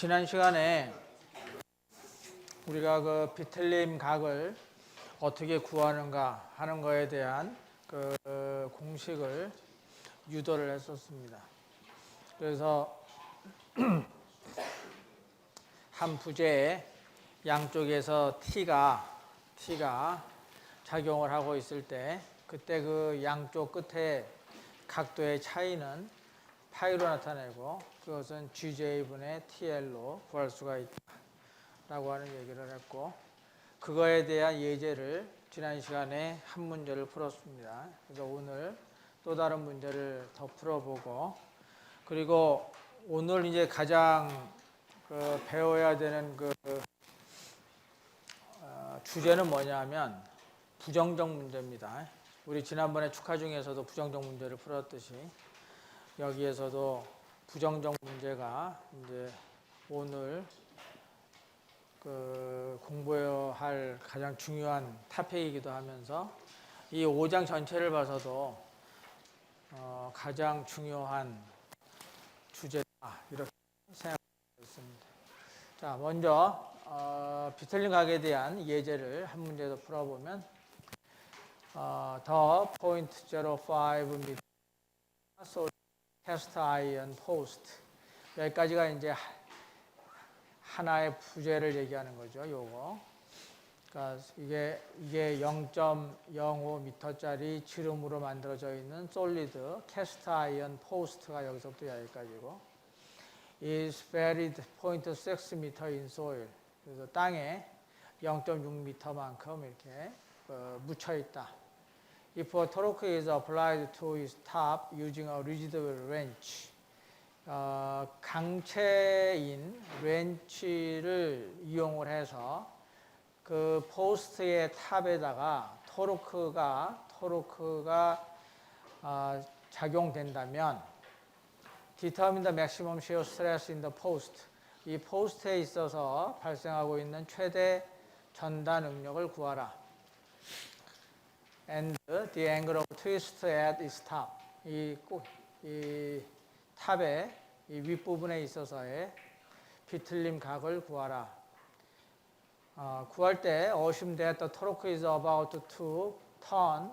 지난 시간에 우리가 그 비틀림 각을 어떻게 구하는가 하는 거에 대한 그 공식을 유도를 했었습니다. 그래서 한 부재에 양쪽에서 t가 작용을 하고 있을 때 그때 그 양쪽 끝에 각도의 차이는 파이로 나타내고 그것은 GJ분의 TL로 구할 수가 있다라고 하는 얘기를 했고, 그거에 대한 예제를 지난 시간에 한 문제를 풀었습니다. 그래서 오늘 또 다른 문제를 더 풀어보고, 그리고 오늘 이제 가장 배워야 되는 주제는 뭐냐면 부정적 문제입니다. 우리 지난번에 축하 중에서도 부정적 문제를 풀었듯이 여기에서도 부정적 문제가 이제 오늘 공부해야 할 가장 중요한 토픽이기도 하면서 이 5장 전체를 봐서도 가장 중요한 주제다 이렇게 생각하고 있습니다. 자, 먼저 비틀림 각에 대한 예제를 한 문제 더 풀어보면 더 포인트 05m 캐스트 아이언 포스트, 여기까지가 이제 하나의 부재를 얘기하는 거죠. 요거. 그러니까 이게 0.05m짜리 지름으로 만들어져 있는 솔리드 캐스트 아이언 포스트가 여기서부터 여기까지고, is buried 0.6m in soil. 그래서 땅에 0.6m만큼 이렇게 묻혀 있다. If a torque is applied to its top using a rigid wrench, 강체인 렌치를 이용을 해서 그 포스트의 탑에다가 토르크가 작용된다면, determine the maximum shear stress in the post. 이 포스트에 있어서 발생하고 있는 최대 전단 응력을 구하라. And the angle of twist at its top. 이 탑의 이 윗부분에 있어서의 비틀림 각을 구하라. 구할 때 assume that the torque is about to turn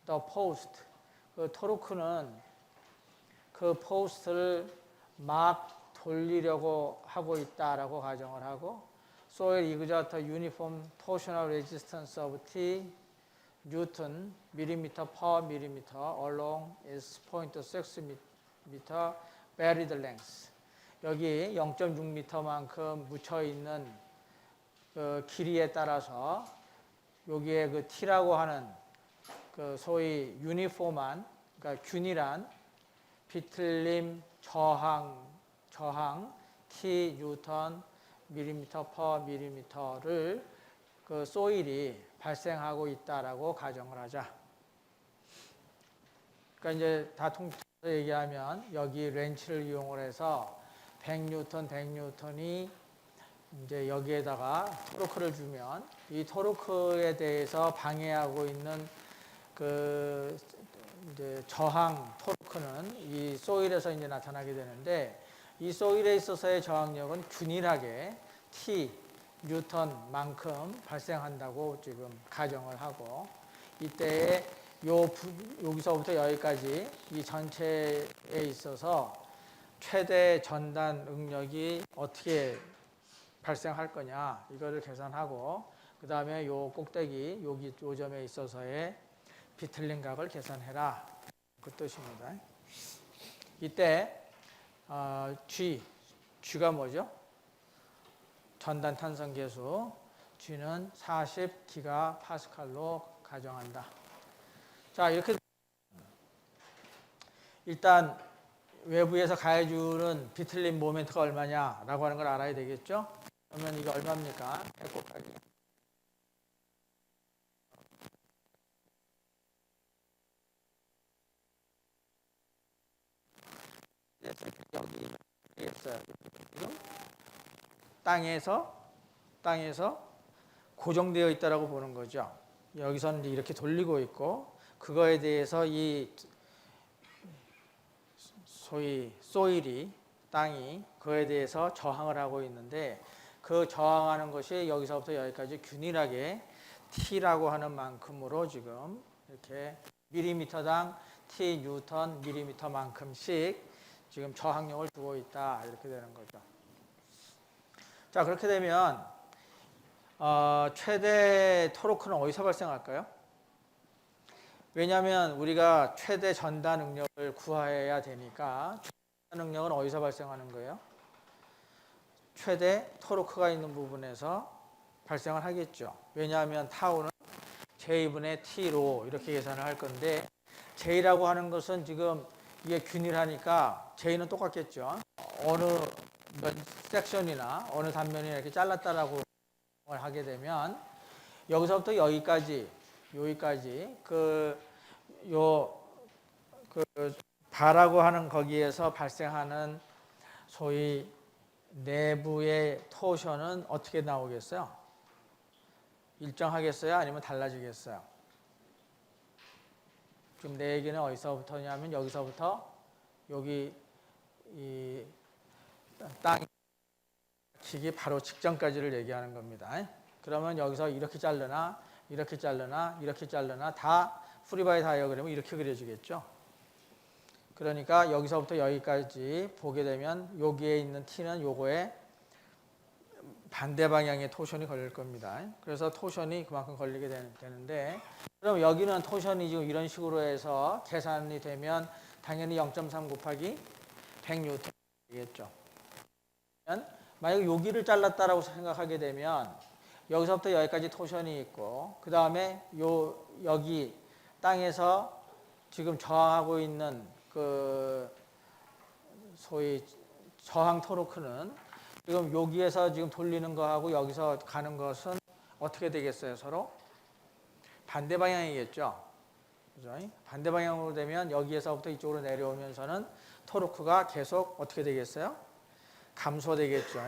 the post. 그 토르크는 그 포스트를 막 돌리려고 하고 있다라고 가정을 하고, soil exert uniform torsional resistance of T Newton millimeter per millimeter along its 0.6 m buried length. 여기 0.6m만큼 묻혀 있는 그 길이에 따라서 여기에 그 T라고 하는 그 소위 유니폼한, 그러니까 균일한 비틀림 저항 T 뉴턴 밀리미터 퍼 밀리미터를 그 소일이 발생하고 있다라고 가정을 하자. 그러니까 이제 다 통틀어서 얘기하면 여기 렌치를 이용을 해서 100뉴턴이 이제 여기에다가 토르크를 주면 이 토르크에 대해서 방해하고 있는 그 이제 저항 토르크는 이 소일에서 이제 나타나게 되는데, 이 소일에 있어서의 저항력은 균일하게 T 뉴턴만큼 발생한다고 지금 가정을 하고, 이때에 여기서부터 여기까지 이 전체에 있어서 최대 전단 응력이 어떻게 발생할 거냐 이거를 계산하고, 그 다음에 요 꼭대기 여기 요 점에 있어서의 비틀림 각을 계산해라 그 뜻입니다. 이때 G가 뭐죠? 전단 탄성 계수 G는 40GPa로 가정한다. 자, 이렇게 일단 외부에서 가해주는 비틀림 모멘트가 얼마냐라고 하는 걸 알아야 되겠죠? 그러면 이게 얼마입니까? 100 곱하기 여기 있어요. 땅에서 고정되어 있다라고 보는 거죠. 여기서는 이제 이렇게 돌리고 있고, 그거에 대해서 이 소위 소일이 땅이 그에 대해서 저항을 하고 있는데 그 저항하는 것이 여기서부터 여기까지 균일하게 T라고 하는 만큼으로 지금 이렇게 밀리미터당 T 뉴턴 밀리미터만큼씩 지금 저항력을 주고 있다 이렇게 되는 거죠. 자 그렇게 되면 최대 토로크는 어디서 발생할까요? 왜냐하면 우리가 최대 전다 능력을 구해야 되니까 최대 능력은 어디서 발생하는 거예요? 최대 토르크가 있는 부분에서 발생을 하겠죠. 왜냐하면 타우는 J분의 T로 이렇게 계산을 할 건데 J라고 하는 것은 지금 이게 균일하니까 J는 똑같겠죠. 어느 섹션이나 어느 단면이나 이렇게 잘랐다라고 하게 되면 여기서부터 여기까지 바라고 하는 거기에서 발생하는 소위 내부의 토션은 어떻게 나오겠어요? 일정하겠어요? 아니면 달라지겠어요? 지금 내 얘기는 어디서부터냐면 여기서부터 여기 이 땅이 치기 바로 직전까지를 얘기하는 겁니다. 그러면 여기서 이렇게 자르나 이렇게 자르나 이렇게 자르나 다 프리바디 다이어그램은 이렇게 그려지겠죠. 그러니까 여기서부터 여기까지 보게 되면 여기에 있는 T는 요거에 반대 방향의 토션이 걸릴 겁니다. 그래서 토션이 그만큼 걸리게 되는데 그럼 여기는 토션이 지금 이런 식으로 해서 계산이 되면 당연히 0.3 곱하기 100뉴턴 되겠죠. 만약에 여기를 잘랐다라고 생각하게 되면 여기서부터 여기까지 토션이 있고 그 다음에 여기 땅에서 지금 저항하고 있는 그 소위 저항 토르크는 지금 여기에서 지금 돌리는 거하고 여기서 가는 것은 어떻게 되겠어요? 서로 반대 방향이겠죠. 그죠? 반대 방향으로 되면 여기에서부터 이쪽으로 내려오면서는 토르크가 계속 어떻게 되겠어요? 감소되겠죠.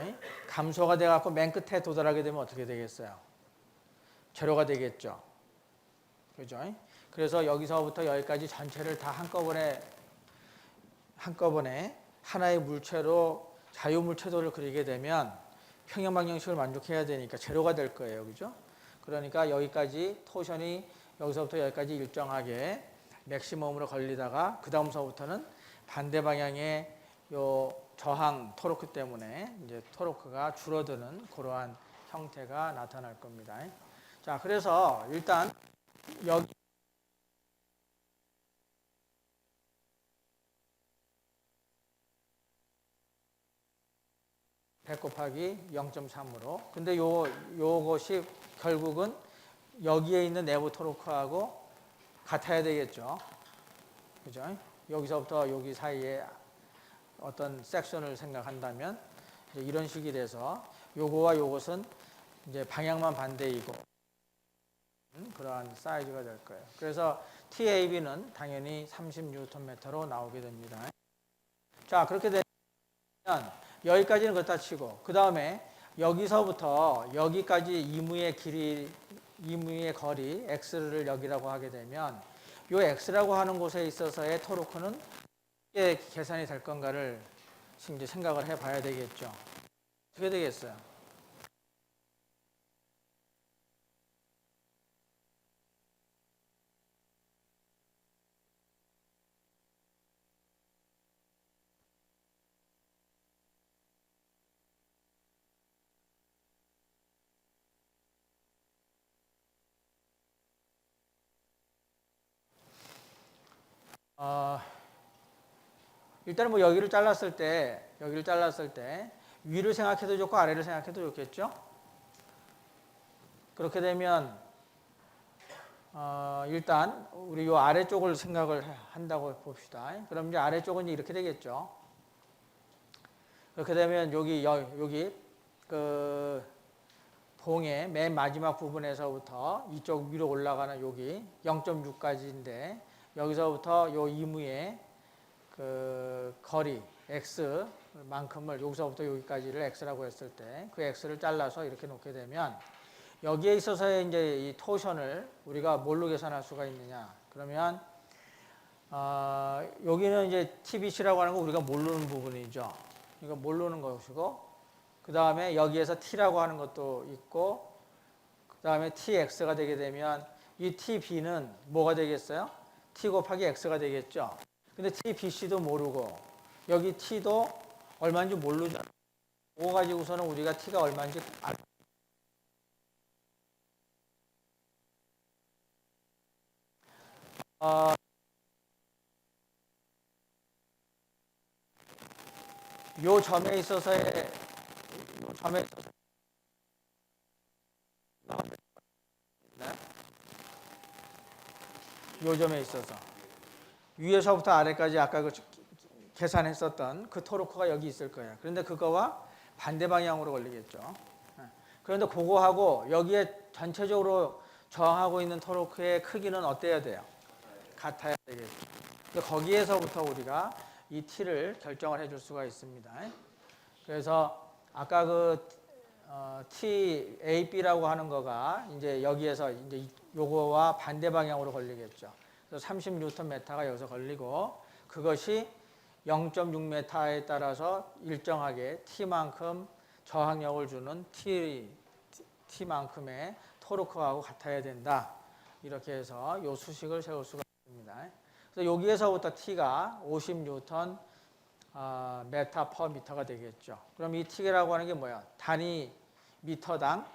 감소가 돼갖고 맨 끝에 도달하게 되면 어떻게 되겠어요? 제로가 되겠죠. 그죠? 그래서 여기서부터 여기까지 전체를 다 한꺼번에 하나의 물체로 자유물체도를 그리게 되면 평형방정식을 만족해야 되니까 제로가 될 거예요. 그죠? 그러니까 여기까지 토션이 여기서부터 여기까지 일정하게 맥시멈으로 걸리다가 그 다음서부터는 반대 방향의 요 저항 토르크 때문에 이제 토르크가 줄어드는 그러한 형태가 나타날 겁니다. 자, 그래서 일단 여기 100 곱하기 0.3으로. 근데 요것이 결국은 여기에 있는 내부 토르크하고 같아야 되겠죠. 그죠? 여기서부터 여기 사이에 어떤 섹션을 생각한다면 이제 이런 식이 돼서 요거와 요것은 이제 방향만 반대이고 그러한 사이즈가 될 거예요. 그래서 TAB는 당연히 30Nm로 나오게 됩니다. 자, 그렇게 되면 여기까지는 그렇다 치고 그 다음에 여기서부터 여기까지 이무의 거리 x를 여기라고 하게 되면 이 x라고 하는 곳에 있어서의 토르크는 어떻게 계산이 될 건가를 이제 생각을 해봐야 되겠죠. 어떻게 되겠어요? 일단은 뭐 여기를 잘랐을 때 위를 생각해도 좋고 아래를 생각해도 좋겠죠. 그렇게 되면 일단 우리 요 아래쪽을 생각을 한다고 봅시다. 그럼 이제 아래쪽은 이렇게 되겠죠. 그렇게 되면 여기 그 봉의 맨 마지막 부분에서부터 이쪽 위로 올라가는 여기 0.6까지인데 여기서부터 요 이무의 그 거리 x만큼을 여기서부터 여기까지를 x라고 했을 때 그 x를 잘라서 이렇게 놓게 되면 여기에 있어서의 이제 이 토션을 우리가 뭘로 계산할 수가 있느냐? 그러면 여기는 이제 TBC라고 하는 거 우리가 모르는 부분이죠. 이거 모르는 것이고, 그 다음에 여기에서 t라고 하는 것도 있고, 그 다음에 tx가 되게 되면 이 tb는 뭐가 되겠어요? t 곱하기 x가 되겠죠. 근데 tbc도 모르고 여기 t도 얼마인지 모르잖아. 그거 가지고서는 우리가 t가 얼마인지 요 점에 있어서의 요 점에 있어서 위에서부터 아래까지 아까 그 계산했었던 그 토르크가 여기 있을 거예요. 그런데 그거와 반대 방향으로 걸리겠죠. 그런데 그거하고 여기에 전체적으로 저항하고 있는 토르크의 크기는 어때야 돼요? 같아야 되겠죠. 거기에서부터 우리가 이 t를 결정을 해줄 수가 있습니다. 그래서 아까 그 TAB라고 하는 거가 이제 여기에서 이제 요거와 반대 방향으로 걸리겠죠. 그래서 30Nm가 여기서 걸리고 그것이 0.6m에 따라서 일정하게 T만큼 저항력을 주는 T만큼의 토르크하고 같아야 된다. 이렇게 해서 요 수식을 세울 수가 있습니다. 그래서 여기에서부터 T가 50N 메타 퍼 미터가 되겠죠. 그럼 이 T라고 하는 게 뭐야? 단위 미터당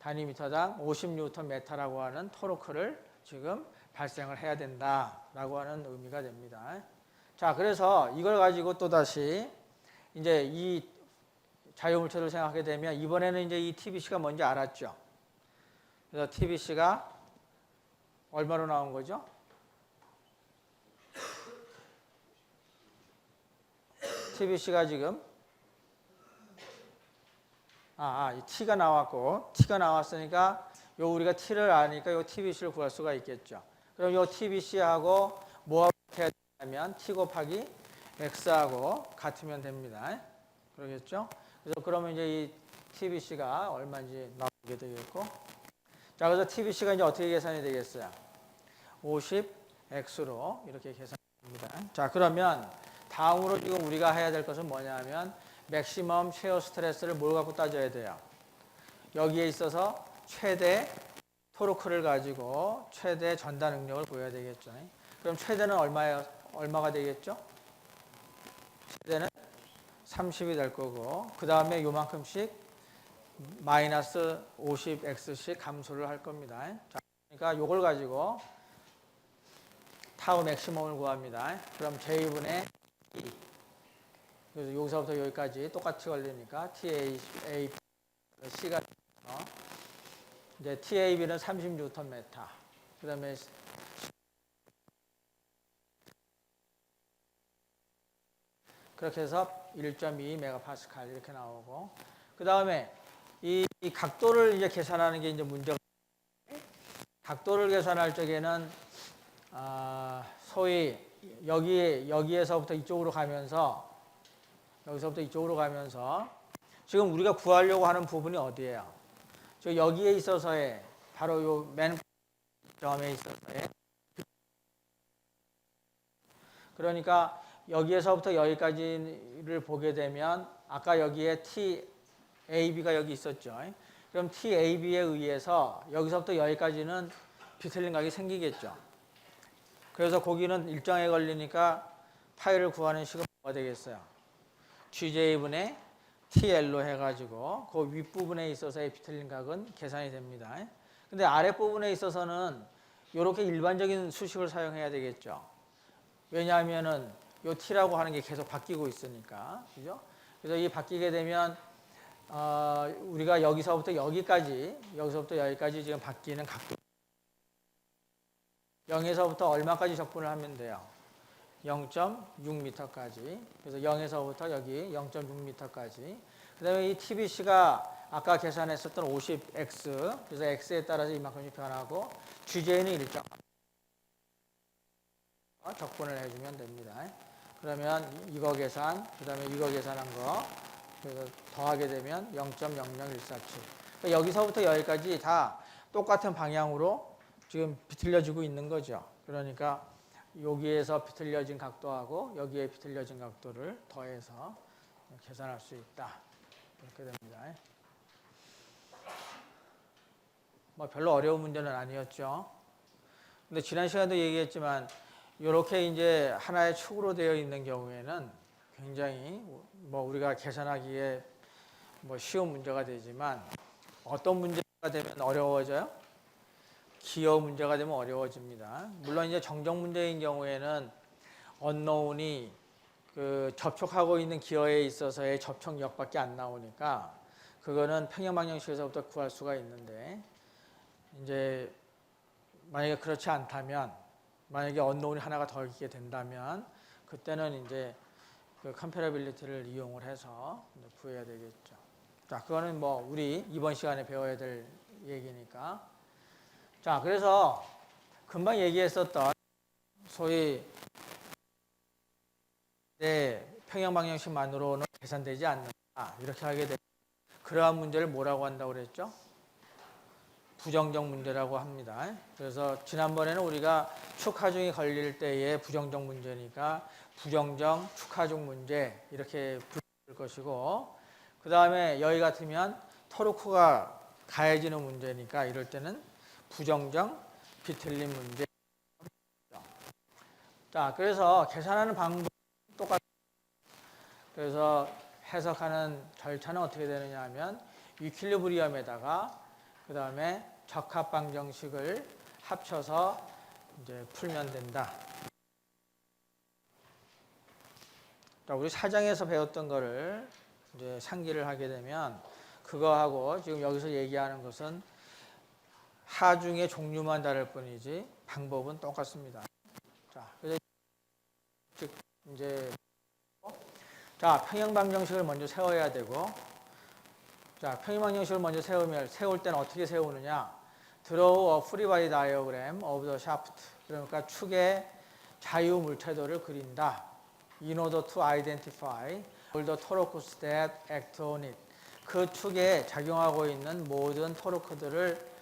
50N 메타라고 하는 토르크를 지금 발생을 해야 된다라고 하는 의미가 됩니다. 자, 그래서 이걸 가지고 또 다시 이제 이 자유물체를 생각하게 되면 이번에는 이제 이 TBC가 뭔지 알았죠. 그래서 TBC가 얼마로 나온 거죠? TBC가 지금 이 T가 나왔고 T가 나왔으니까 요 우리가 T를 아니까 요 TBC를 구할 수가 있겠죠. 그럼 요 TBC하고 뭐하고 해야 되냐면 T 곱하기 X하고 같으면 됩니다. 그러겠죠? 그래서 그러면 이제 이 TBC가 얼마인지 나오게 되겠고, 자, 그래서 TBC가 이제 어떻게 계산이 되겠어요? 50X로 이렇게 계산됩니다. 자, 그러면 다음으로 지금 우리가 해야 될 것은 뭐냐면 맥시멈 쉐어 스트레스를 뭘 갖고 따져야 돼요? 여기에 있어서 최대 토르크를 가지고 최대 전달 능력을 보여야 되겠죠. 그럼 최대는 얼마가 되겠죠? 최대는 30이 될 거고 그 다음에 요만큼씩 마이너스 50x씩 감소를 할 겁니다. 자, 그러니까 요걸 가지고 타우 맥시멈을 구합니다. 그럼 J분의 E. 그래서 여기서부터 여기까지 똑같이 걸리니까 TAC가 이제 TAB는 30Nm. 그 다음에 그렇게 해서 1.2MPa 이렇게 나오고 그 다음에 이 각도를 이제 계산하는 게 이제 문제가 각도를 계산할 적에는 소위 여기에서부터 이쪽으로 가면서 지금 우리가 구하려고 하는 부분이 어디예요? 저 여기에 있어서의 바로 요 맨 점에 있어서의 그러니까 여기에서부터 여기까지를 보게 되면 아까 여기에 TAB가 여기 있었죠. 그럼 TAB에 의해서 여기서부터 여기까지는 비틀린 각이 생기겠죠. 그래서 거기는 일정에 걸리니까 파이를 구하는 식은 뭐가 되겠어요? GJ분의 TL로 해가지고 그 윗부분에 있어서의 비틀린 각은 계산이 됩니다. 근데 아랫부분에 있어서는 이렇게 일반적인 수식을 사용해야 되겠죠. 왜냐하면은 요 T라고 하는 게 계속 바뀌고 있으니까. 그죠? 그래서 이 바뀌게 되면 우리가 여기서부터 여기까지 지금 바뀌는 각도 0에서부터 얼마까지 적분을 하면 돼요? 0.6m까지. 그래서 0에서부터 여기 0.6m까지. 그 다음에 이 TBC가 아까 계산했었던 50x. 그래서 x에 따라서 이만큼씩 변하고 GJ는 일정. 적분을 해주면 됩니다. 그러면 이거 계산, 그 다음에 이거 계산한 거. 그래서 더하게 되면 0.00147. 그러니까 여기서부터 여기까지 다 똑같은 방향으로 지금 비틀려지고 있는 거죠. 그러니까 여기에서 비틀려진 각도하고 여기에 비틀려진 각도를 더해서 계산할 수 있다. 이렇게 됩니다. 뭐 별로 어려운 문제는 아니었죠. 근데 지난 시간에도 얘기했지만 이렇게 이제 하나의 축으로 되어 있는 경우에는 굉장히 뭐 우리가 계산하기에 뭐 쉬운 문제가 되지만 어떤 문제가 되면 어려워져요? 기호 문제가 되면 어려워집니다. 물론 이제 정적 문제인 경우에는 unknown이 그 접촉하고 있는 기호에 있어서의 접촉력밖에 안 나오니까 그거는 평형방정식에서부터 구할 수가 있는데 이제 만약에 그렇지 않다면 만약에 unknown이 하나가 더 있게 된다면 그때는 이제 그 컴패러빌리티를 이용을 해서 구해야 되겠죠. 자, 그거는 뭐 우리 이번 시간에 배워야 될 얘기니까. 자, 그래서 금방 얘기했었던 소위 평형방정식만으로는 계산되지 않는다. 이렇게 하게 되면 그러한 문제를 뭐라고 한다고 그랬죠? 부정적 문제라고 합니다. 그래서 지난번에는 우리가 축하중이 걸릴 때의 부정적 문제니까 부정적 축하중 문제 이렇게 부를 것이고 그 다음에 여기 같으면 토르크가 가해지는 문제니까 이럴 때는 부정적 비틀림 문제. 자, 그래서 계산하는 방법은 똑같아요. 그래서 해석하는 절차는 어떻게 되느냐 하면 이퀄리브리엄에다가 그 다음에 적합방정식을 합쳐서 이제 풀면 된다. 자, 우리 4장에서 배웠던 거를 이제 상기를 하게 되면 그거하고 지금 여기서 얘기하는 것은 하중의 종류만 다를 뿐이지 방법은 똑같습니다. 자, 그래서 즉 이제 평형방정식을 먼저 세워야 되고 자, 평형방정식을 먼저 세울 때는 어떻게 세우느냐? Draw a free body diagram of the shaft. 그러니까 축의 자유 물태도를 그린다. In order to identify all the torques that act on it. 그 축에 작용하고 있는 모든 토르크들을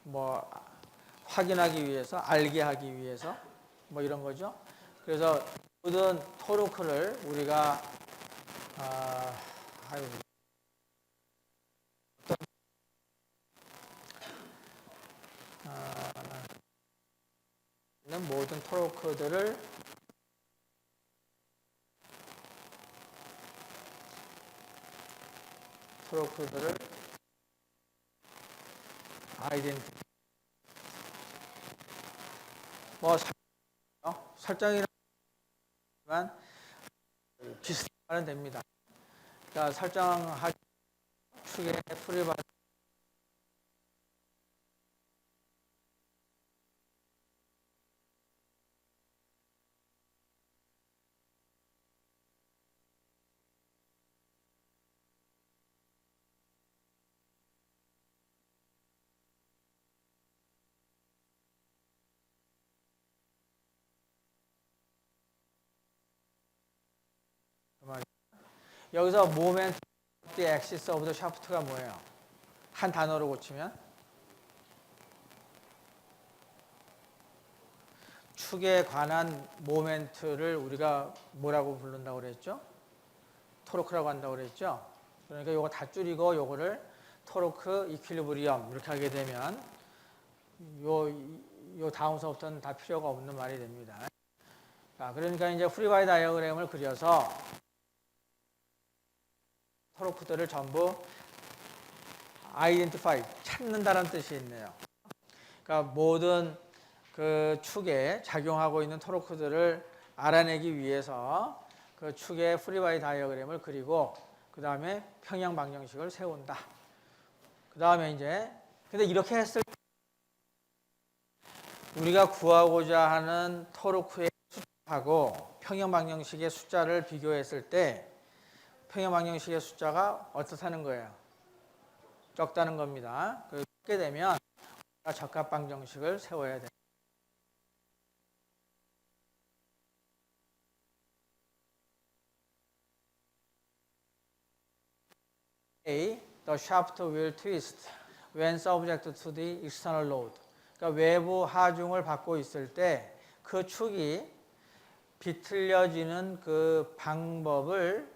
뭐 확인하기 위해서, 알게 하기 위해서 뭐 이런 거죠. 그래서 모든 토르크를 우리가 모든 토르크들을 아이덴티티 뭐 설정이라면 비슷하면 됩니다. 자, 설정하기 축의 프리바디 여기서 모멘트 the axis of the shaft가 뭐예요? 한 단어로 고치면 축에 관한 모멘트를 우리가 뭐라고 부른다고 그랬죠? 토르크라고 한다고 그랬죠? 그러니까 이거 다 줄이고 요거를 토르크 이퀄리브리엄 이렇게 하게 되면 요 다음서부터는 다 필요가 없는 말이 됩니다. 자, 그러니까 이제 프리바디 다이어그램을 그려서 토르크들을 전부 아이덴티파이 찾는다는 뜻이 있네요. 그러니까 모든 그 축에 작용하고 있는 토르크들을 알아내기 위해서 그 축의 프리바디 다이어그램을 그리고 그 다음에 평형 방정식을 세운다. 그 다음에 이제 근데 이렇게 했을 때 우리가 구하고자 하는 토르크의 숫자하고 평형 방정식의 숫자를 비교했을 때 평형 방정식의 숫자가 어떻다는 거예요? 적다는 겁니다. 그렇게 되면 적합 방정식을 세워야 됩니다. A. The shaft will twist when subject to the external load. 그러니까 외부 하중을 받고 있을 때 그 축이 비틀려지는 그 방법을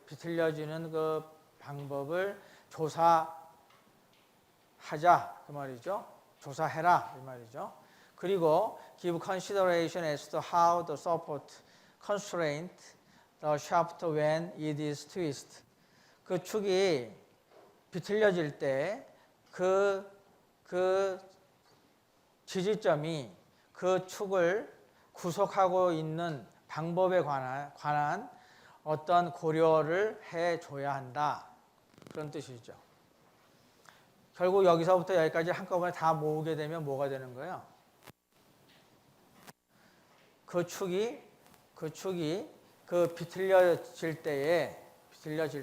조사하자 그 말이죠. 조사해라 이 말이죠. 그리고 give consideration as to how the support constraint the shaft when it is twist. 그 축이 비틀려질 때 그 지지점이 그 축을 구속하고 있는 방법에 관한 어떤 고려를 해줘야 한다. 그런 뜻이죠. 결국 여기서부터 여기까지 한꺼번에 다 모으게 되면 뭐가 되는 거예요? 그 축이 비틀려질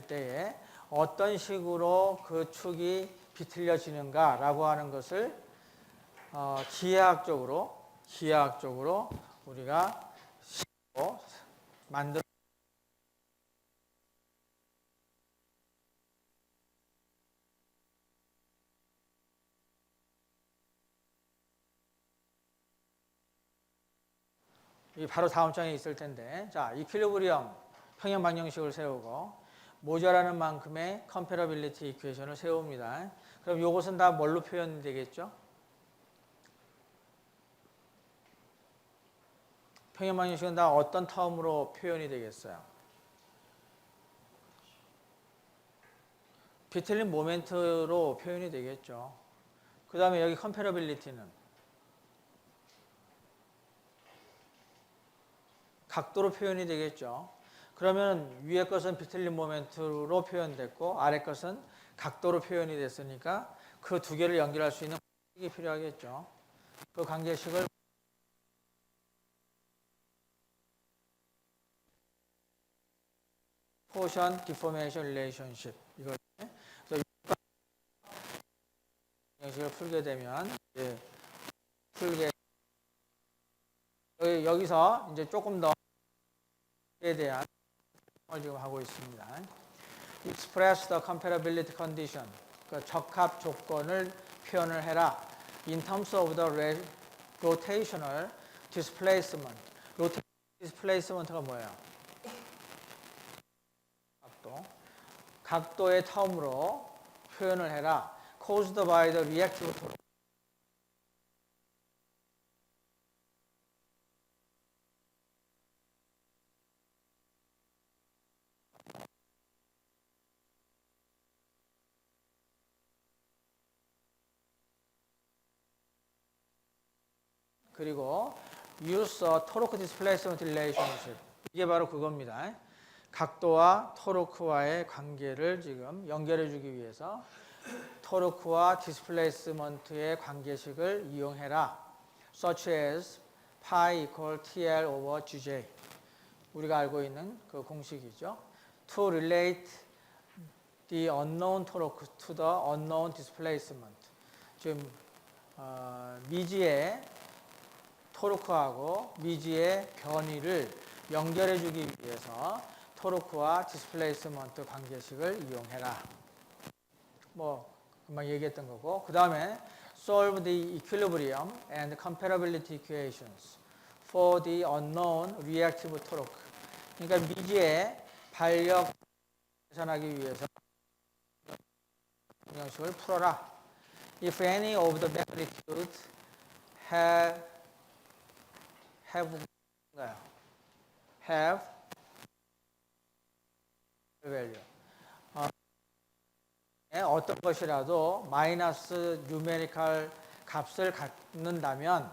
때에 어떤 식으로 그 축이 비틀려지는가라고 하는 것을 기하학적으로 우리가 만들어 이 바로 다음 장에 있을 텐데, 자, 이퀄리브리엄 평형 방정식을 세우고 모자라는 만큼의 컴패러빌리티 이퀘이션을 세웁니다. 그럼 이것은 다 뭘로 표현되겠죠? 평형 방정식은 다 어떤 텀으로 표현이 되겠어요? 비틀린 모멘트로 표현이 되겠죠. 그 다음에 여기 컴패러빌리티는 각도로 표현이 되겠죠. 그러면 위에 것은 비틀린 모멘트로 표현됐고 아래 것은 각도로 표현이 됐으니까 그 두 개를 연결할 수 있는 관계식이 필요하겠죠. 그 관계식을 포션 디포메이션 릴레이션십 이걸 방정식을 풀게 되면 여기서 이제 조금 더 에 대한 걸 지금 하고 있습니다. Express the comparability condition. 그 적합 조건을 표현을 해라. In terms of the rotational displacement. rotational displacement가 뭐예요? 각도의 term으로 표현을 해라. Caused by the reactive torque. 그리고 use torque displacement relationship. 이게 바로 그겁니다. 각도와 토르크와의 관계를 지금 연결해 주기 위해서 토르크와 디스플레이스먼트의 관계식을 이용해라. such as pi equal TL over GJ. 우리가 알고 있는 그 공식이죠. to relate the unknown torque to the unknown displacement. 지금 미지의 토르크하고 미지의 변위를 연결해 주기 위해서 토르크와 디스플레이스먼트 관계식을 이용해라. 뭐 금방 얘기했던 거고, 그 다음에 solve the equilibrium and comparability equations for the unknown reactive torque. 그러니까 미지의 반력 계산하기 위해서 방정식을 풀어라. If any of the magnitude have value. 어떤 것이라도 마이너스 뉴메리컬 값을 갖는다면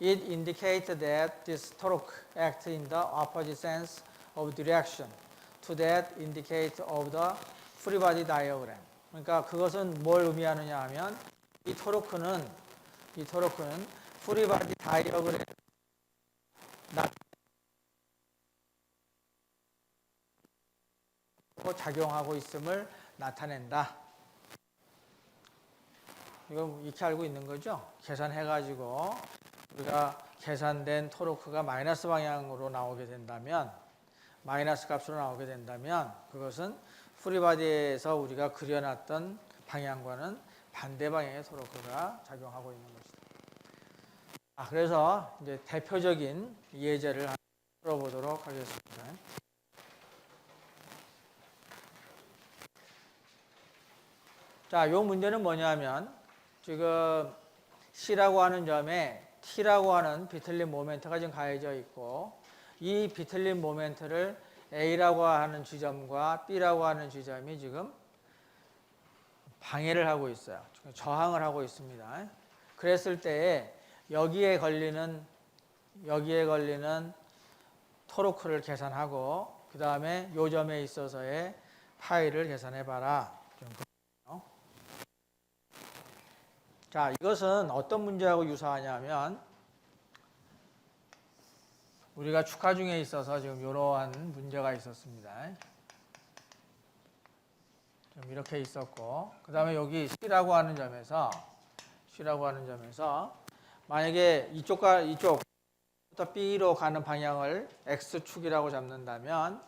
it indicates that this torque acts in the opposite sense of direction to that indicated of the free body diagram. 그러니까 그것은 뭘 의미하느냐 하면 이 토르크는 프리 바디 다이어그램 작용하고 있음을 나타낸다. 이거 이렇게 알고 있는 거죠? 계산해가지고 우리가 계산된 토르크가 마이너스 방향으로 나오게 된다면, 마이너스 값으로 나오게 된다면 그것은 프리바디에서 우리가 그려놨던 방향과는 반대 방향의 토르크가 작용하고 있는 것이다. 그래서 이제 대표적인 예제를 한번 풀어보도록 하겠습니다. 자, 요 문제는 뭐냐면 지금 C라고 하는 점에 T라고 하는 비틀린 모멘트가 지금 가해져 있고 이 비틀린 모멘트를 A라고 하는 지점과 B라고 하는 지점이 지금 방해를 하고 있어요. 저항을 하고 있습니다. 그랬을 때에 여기에 걸리는 토르크를 계산하고 그 다음에 요 점에 있어서의 파이를 계산해 봐라. 자, 이것은 어떤 문제하고 유사하냐면 우리가 축하 중에 있어서 지금 이러한 문제가 있었습니다. 좀 이렇게 있었고 그 다음에 여기 C라고 하는 점에서 만약에 이쪽과 이쪽부터 B로 가는 방향을 X축이라고 잡는다면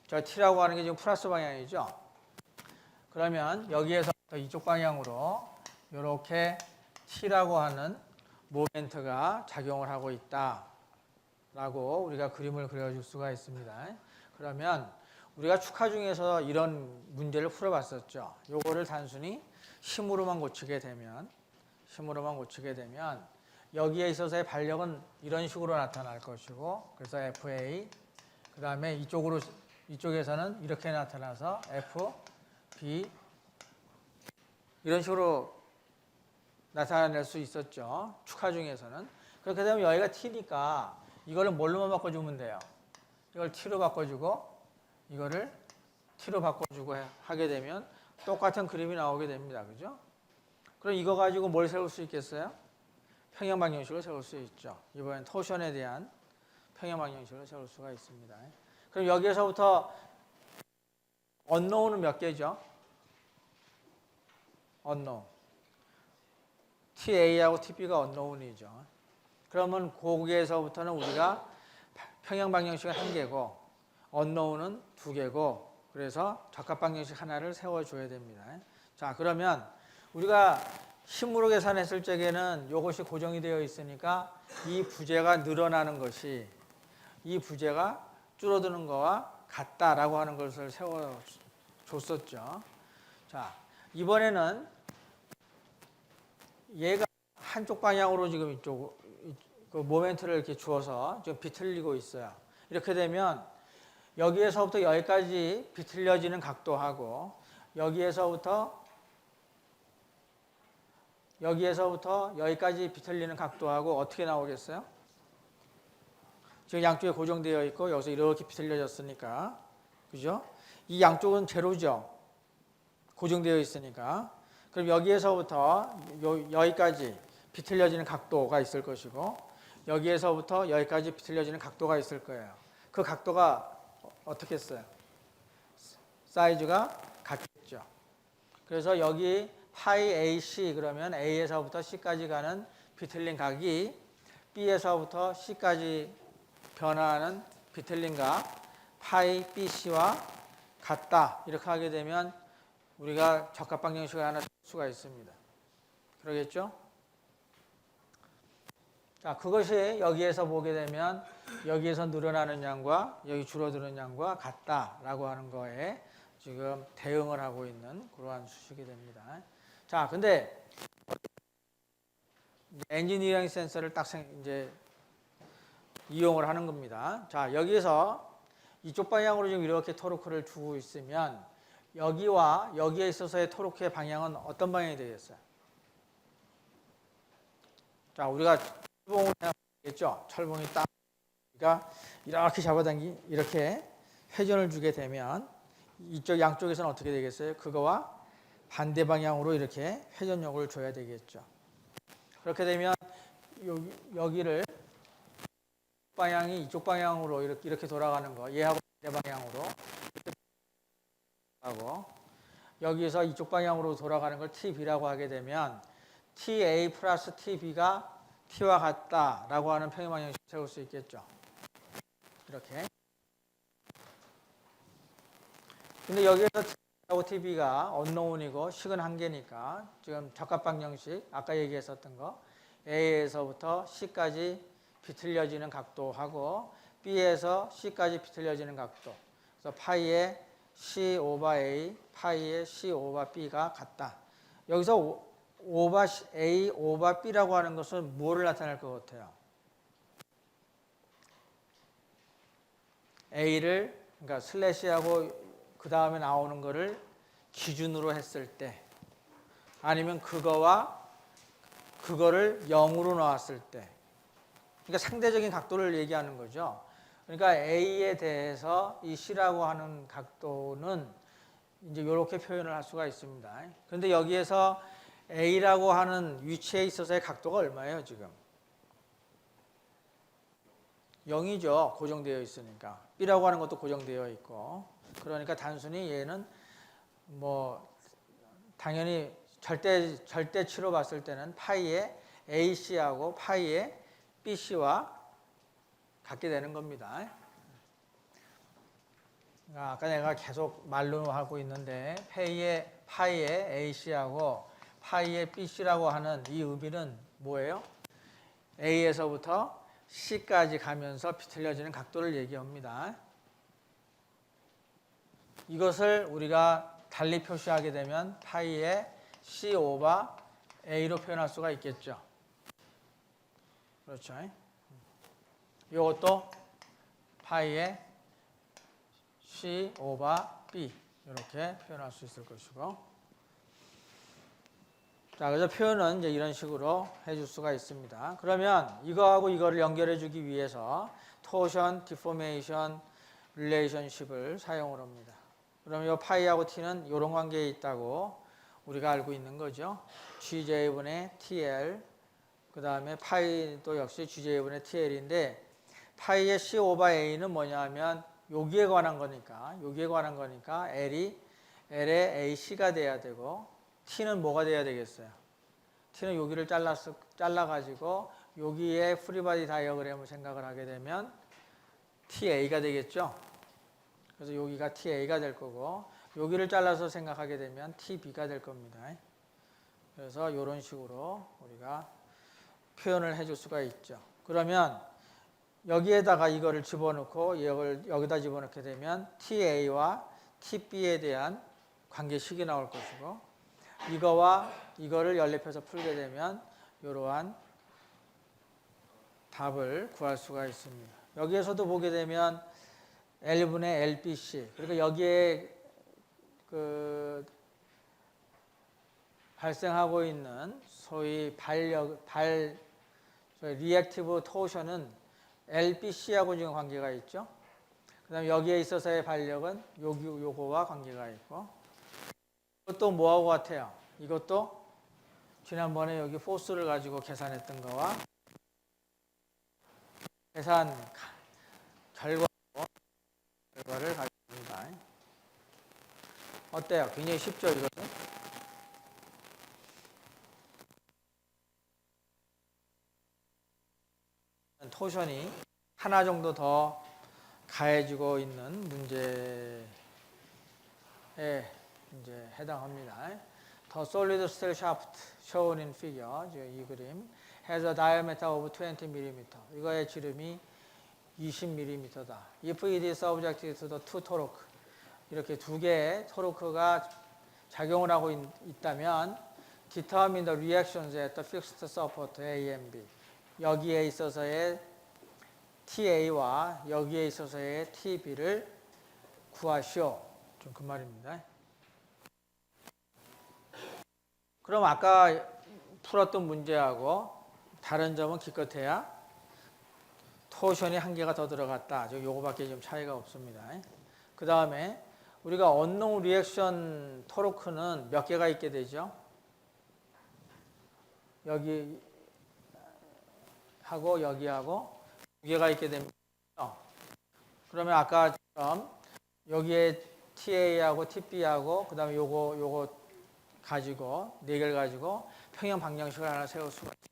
저 T라고 하는 게 지금 플러스 방향이죠. 그러면 여기에서부터 이쪽 방향으로 이렇게 T라고 하는 모멘트가 작용을 하고 있다라고 우리가 그림을 그려줄 수가 있습니다. 그러면 우리가 축하 중에서 이런 문제를 풀어봤었죠. 요거를 단순히 힘으로만 고치게 되면 여기에 있어서의 반력은 이런 식으로 나타날 것이고 그래서 FA 그 다음에 이쪽에서는 이렇게 나타나서 F, B 이런 식으로 나타낼 수 있었죠. 축하 중에서는. 그렇게 되면 여기가 T니까 이거를 뭘로만 바꿔주면 돼요. 이걸 T로 바꿔주고 이거를 T로 바꿔주고 하게 되면 똑같은 그림이 나오게 됩니다. 그죠? 그럼 이거 가지고 뭘 세울 수 있겠어요? 평형방정식을 세울 수 있죠. 이번엔 토션에 대한 평형방정식을 세울 수가 있습니다. 그럼 여기에서부터 언노운은 몇 개죠? 언노운. TA하고 TB가 언노운이죠. 그러면 거기에서부터는 우리가 평형방정식은 1개고 언노운은 2개고 그래서 적합방정식 하나를 세워줘야 됩니다. 자, 그러면 우리가 힘으로 계산했을 적에는 이것이 고정이 되어 있으니까 이 부재가 늘어나는 것이 이 부재가 줄어드는 거와 같다라고 하는 것을 세워줬었죠. 자, 이번에는 얘가 한쪽 방향으로 지금 그 모멘트를 이렇게 주어서 지금 비틀리고 있어요. 이렇게 되면 여기에서부터 여기까지 비틀려지는 각도하고 여기에서부터 여기까지 비틀리는 각도하고 어떻게 나오겠어요? 지금 양쪽에 고정되어 있고 여기서 이렇게 비틀려졌으니까 그죠? 이 양쪽은 제로죠. 고정되어 있으니까. 그럼 여기에서부터 여기까지 비틀려지는 각도가 있을 것이고 여기에서부터 여기까지 비틀려지는 각도가 있을 거예요. 그 각도가 어떻게 했어요? 사이즈가 같겠죠. 그래서 여기 파이 AC 그러면 A에서부터 C까지 가는 비틀린 각이 B에서부터 C까지 변화하는 비틀린 각 파이 BC와 같다. 이렇게 하게 되면 우리가 적합방정식을 하나 쓸 수가 있습니다. 그러겠죠? 자, 그것이 여기에서 보게 되면 여기에서 늘어나는 양과 여기 줄어드는 양과 같다라고 하는 거에 지금 대응을 하고 있는 그러한 수식이 됩니다. 자, 근데 엔지니어링 센서를 딱 이제 이용을 하는 겁니다. 자, 여기에서 이쪽 방향으로 지금 이렇게 토르크를 주고 있으면 여기와 여기에 있어서의 토르크의 방향은 어떤 방향이 되겠어요? 자, 우리가 철봉을 생각하겠죠. 철봉이 딱 그러니까 이렇게 잡아당기 이렇게 회전을 주게 되면 이쪽 양쪽에서는 어떻게 되겠어요? 그거와 반대 방향으로 이렇게 회전력을 줘야 되겠죠. 그렇게 되면 여기를 방향이 이쪽 방향으로 이렇게 돌아가는 거 얘하고 반대 방향으로 하고 여기서 이쪽 방향으로 돌아가는 걸 TB라고 하게 되면 TA 플러스 TB가 T와 같다라고 하는 평형방정식을 세울 수 있겠죠. 이렇게. 근데 여기에서 T하고 TB가 언노운이고 식은 1개니까 지금 적합방정식 아까 얘기했었던 거 A에서부터 C까지 비틀려지는 각도하고 B에서 C까지 비틀려지는 각도. 그래서 파이의 C 오버 A, 파이의 C 오버 B가 같다. 여기서 오버 A 오버 B라고 하는 것은 뭐를 나타낼 것 같아요? A를 그러니까 슬래시하고 그 다음에 나오는 거를 기준으로 했을 때 아니면 그거와 그거를 0으로 나왔을 때 그러니까 상대적인 각도를 얘기하는 거죠. 그러니까 A에 대해서 이 C라고 하는 각도는 이제 이렇게 표현을 할 수가 있습니다. 그런데 여기에서 A라고 하는 위치에 있어서의 각도가 얼마예요, 지금? 0이죠. 고정되어 있으니까. B라고 하는 것도 고정되어 있고. 그러니까 단순히 얘는 뭐 당연히 절대치로 봤을 때는 파이의 AC하고 파이의 BC와 같게 되는 겁니다. 아까 내가 계속 말로 하고 있는데 파이의 AC하고 파이의 BC라고 하는 이 의미는 뭐예요? A에서부터 C까지 가면서 비틀려지는 각도를 얘기합니다. 이것을 우리가 달리 표시하게 되면 파이의 C 오버 A로 표현할 수가 있겠죠. 그렇죠. 이것도 파이의 C 오버 B 이렇게 표현할 수 있을 것이고. 자, 그래서 표현은 이제 이런 식으로 해줄 수가 있습니다. 그러면 이거하고 이거를 연결해 주기 위해서 토션, 디포메이션, 릴레이션십을 사용을 합니다. 그럼 이 파이하고 t는 이런 관계에 있다고 우리가 알고 있는 거죠. GJ분의 TL 그 다음에 파이도 역시 GJ분의 TL인데 파이의 C 오버 A는 뭐냐 하면 여기에 관한 거니까 L의 AC가 돼야 되고 T는 뭐가 돼야 되겠어요? T는 여기를 잘라가지고 여기에 프리바디 다이어그램을 생각을 하게 되면 TA가 되겠죠. 그래서 여기가 TA가 될 거고 여기를 잘라서 생각하게 되면 TB가 될 겁니다. 그래서 이런 식으로 우리가 표현을 해줄 수가 있죠. 그러면 여기에다가 이거를 집어넣고 이걸 여기다 집어넣게 되면 TA와 TB에 대한 관계식이 나올 것이고 이거와 이거를 연립해서 풀게 되면 이러한 답을 구할 수가 있습니다. 여기에서도 보게 되면 L분의 LBC 그러니까 여기에 그 발생하고 있는 소위 리액티브 토션은 LBC하고 지금 관계가 있죠. 그 다음에 여기에 있어서의 발력은 요거와 관계가 있고 이것도 뭐하고 같아요? 이것도 지난번에 여기 포스를 가지고 계산했던 거와 계산 결과를 가지고 있습니다. 어때요? 굉장히 쉽죠, 이것은? 토션이 하나 정도 더 가해지고 있는 문제에 이제 해당합니다. The solid steel shaft shown in figure, 이 그림, has a diameter of 20mm. 이거의 지름이 20mm다. If it is subjected to the two torque, 이렇게 두 개의 토르크가 작용을 하고 있다면, determine the reactions at the fixed support A and B. 여기에 있어서의 TA와 여기에 있어서의 TB를 구하시오. 좀 그 말입니다. 그럼 아까 풀었던 문제하고 다른 점은 기껏해야 토션이 한 개가 더 들어갔다. 요거밖에 좀 차이가 없습니다. 그 다음에 우리가 언노운 리액션 토르크는 몇 개가 있게 되죠? 여기 하고 여기하고 두 개가 있게 됩니다. 그러면 아까처럼 여기에 TA하고 TB하고 그 다음에 요거 가지고 네 개를 가지고 평형 방정식을 하나 세울 수가 있습니다.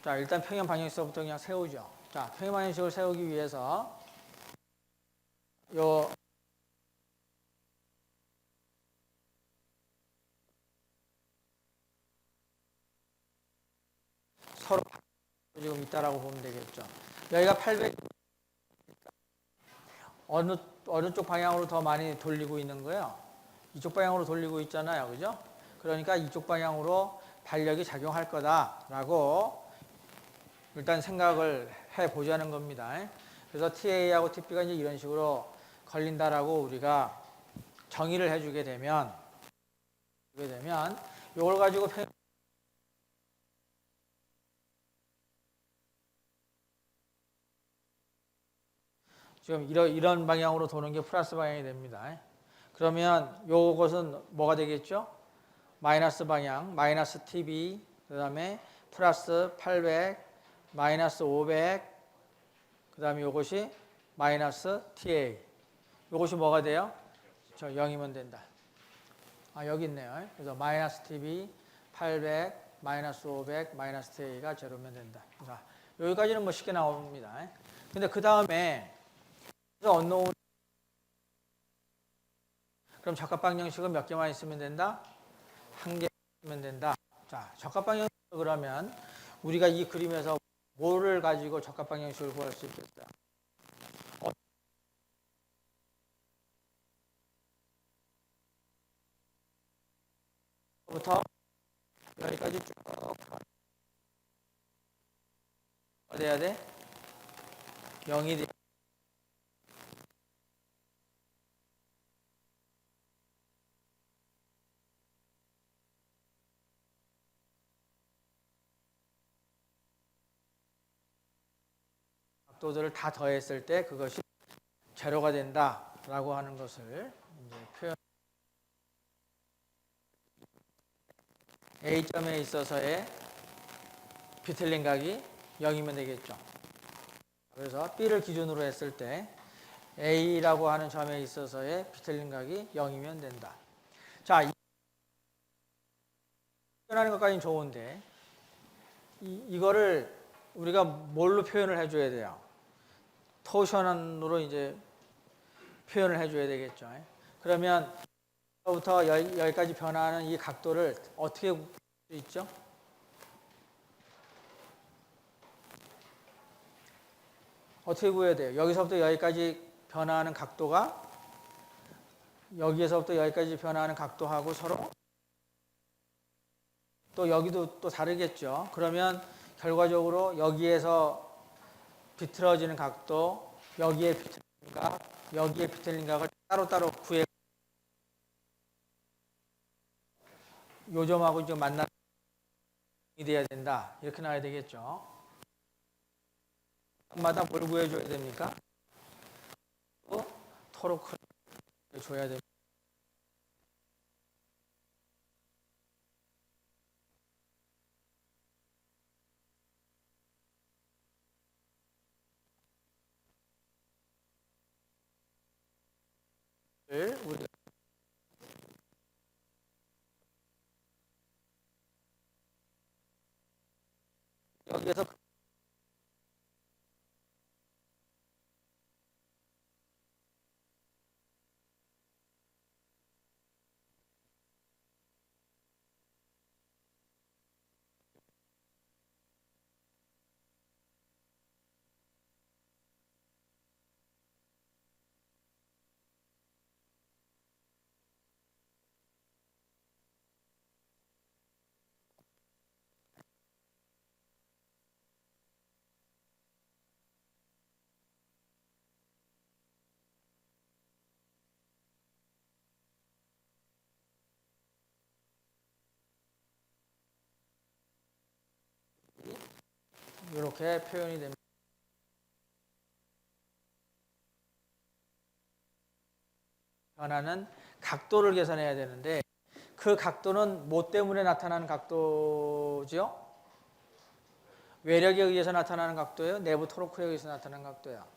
자, 일단 평형 방정식부터 그냥 세우죠. 자, 평형 방정식을 세우기 위해서 서로 지금 있다라고 보면 되겠죠. 여기가 800 어느 쪽 방향으로 더 많이 돌리고 있는 거예요? 이쪽 방향으로 돌리고 있잖아요. 그죠? 그러니까 이쪽 방향으로 반력이 작용할 거다라고 일단 생각을 해 보자는 겁니다. 그래서 TA하고 TB가 이제 이런 식으로 걸린다라고 우리가 정의를 해주게 되면 이걸 가지고 지금 이런 방향으로 도는 게 플러스 방향이 됩니다. 그러면 이것은 뭐가 되겠죠? 마이너스 방향, 마이너스 TB, 그 다음에 플러스 800, 마이너스 500, 그 다음에 이것이 마이너스 TA. 이것이 뭐가 돼요? 저 0이면 된다. 아, 여기 있네요. 그래서 마이너스 TB, 800, 마이너스 500, 마이너스 TA가 제로면 된다. 자, 여기까지는 뭐 쉽게 나옵니다. 근데 그 다음에 언노운 그럼 적합방정식은 몇 개만 있으면 된다? 한 개 있으면 된다. 자, 적합방정식 그러면 우리가 이 그림에서 뭐를 가지고 적합방정식을 구할 수 있겠어요? 부터 여기까지 쭉 어디 해야 돼? 0이 돼. 각도들을 다 더했을 때 그것이 제로가 된다라고 하는 것을 이제 표현. A점에 있어서의 비틀린 각이 0이면 되겠죠. 그래서 B를 기준으로 했을 때 A라고 하는 점에 있어서의 비틀린 각이 0이면 된다. 자, 표현하는 것까지는 좋은데 이거를 우리가 뭘로 표현을 해줘야 돼요? 토션으로 이제 표현을 해줘야 되겠죠. 그러면 여기부터 여기까지 변화하는 이 각도를 어떻게 구할 수 있죠? 어떻게 구해야 돼요? 여기서부터 여기까지 변화하는 각도가 여기에서부터 여기까지 변화하는 각도하고 서로 또 여기도 또 다르겠죠. 그러면 결과적으로 여기에서 비틀어지는 각도, 여기에 비틀린 각, 여기에 비틀린 각을 따로따로 구해 요점하고 좀 만나게 돼야 된다. 이렇게 나와야 되겠죠. 마다 뭘 구해줘야 됩니까? 또 토로크를 줘야 됩니다. 우리가 여기에서 이렇게 표현이 됩니다. 변화는 각도를 계산해야 되는데 그 각도는 뭐 때문에 나타나는 각도죠? 외력에 의해서 나타나는 각도예요? 내부 토로크에 의해서 나타나는 각도예요?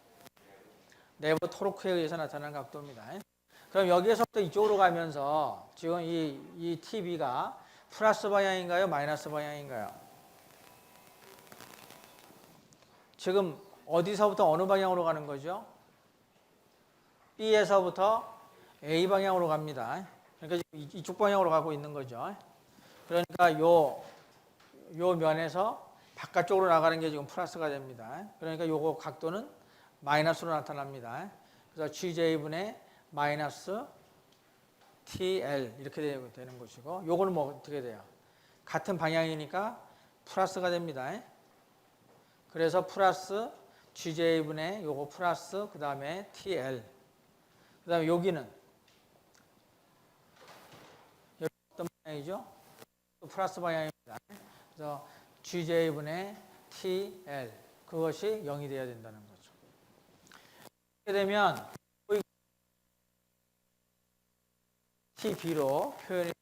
내부 토로크에 의해서 나타나는 각도입니다. 그럼 여기에서부터 이쪽으로 가면서 지금 이 TB가 플러스 방향인가요? 마이너스 방향인가요? 지금 어디서부터 어느 방향으로 가는 거죠? B에서부터 A 방향으로 갑니다. 그러니까 이쪽 방향으로 가고 있는 거죠. 그러니까 요 면에서 바깥쪽으로 나가는 게 지금 플러스가 됩니다. 그러니까 요거 각도는 마이너스로 나타납니다. 그래서 GJ분의 마이너스 TL 이렇게 되는 것이고, 요거는 뭐 어떻게 돼요? 같은 방향이니까 플러스가 됩니다. 그래서 플러스 GJ분의 요거 플러스 그 다음에 TL, 그 다음에 여기는 어떤 방향이죠? 플러스 방향입니다. 그래서 GJ분의 TL, 그것이 0이 되어야 된다는 거죠. 이렇게 되면 TB로 표현이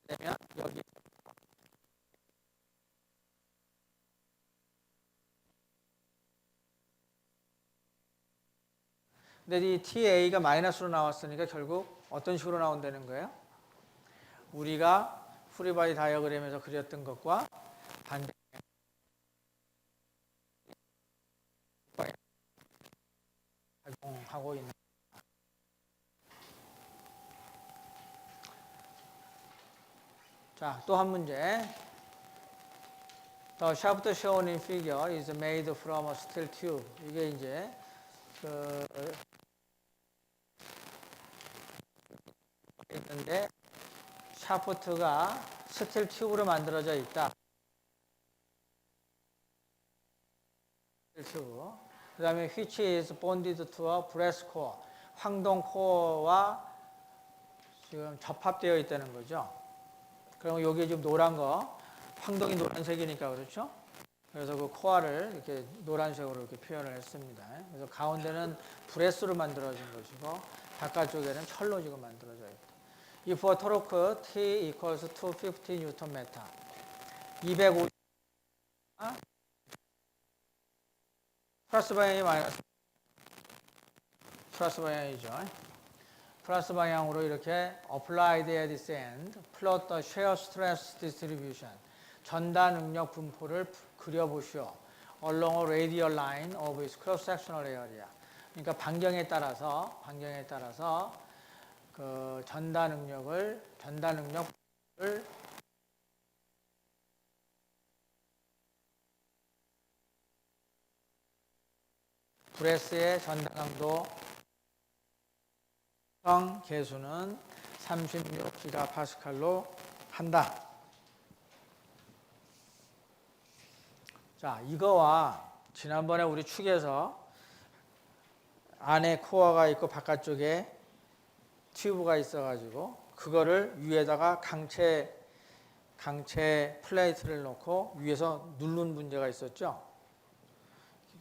되면 여기 근데 이 TA가 마이너스로 나왔으니까 결국 어떤 식으로 나온다는 거예요? 우리가 프리바디 다이어그램에서 그렸던 것과 반대 작용하고 있는. 자, 또 한 문제. The shaft shown in figure is made from a steel tube. 이게 이제 있는데 샤프트가 스틸 튜브로 만들어져 있다. 튜브. 그 다음에 which is bonded to a brass core. 황동 코어와 지금 접합되어 있다는 거죠. 그럼 여기 지금 노란 거, 황동이 노란색이니까 그렇죠? 그래서 그 코어를 이렇게 노란색으로 이렇게 표현을 했습니다. 그래서 가운데는 브레스로 만들어진 것이고 바깥쪽에는 철로 지금 만들어져 있다. If a torque T equals 250 Nm, 250 플러스 방향이 마이너스 플러스 방향이죠. 플러스 방향으로 이렇게 applied at this end, plot the shear stress distribution, 전다 능력 분포를 그려보시오. along a radial line of its cross-sectional area. 그러니까 반경에 따라서 그 전다 능력을 브레스의 전다 강도 성 계수는 36GPa로 한다. 자, 이거와 지난번에 우리 축에서 안에 코어가 있고 바깥쪽에 튜브가 있어가지고 그거를 위에다가 강체 플레이트를 놓고 위에서 누른 문제가 있었죠.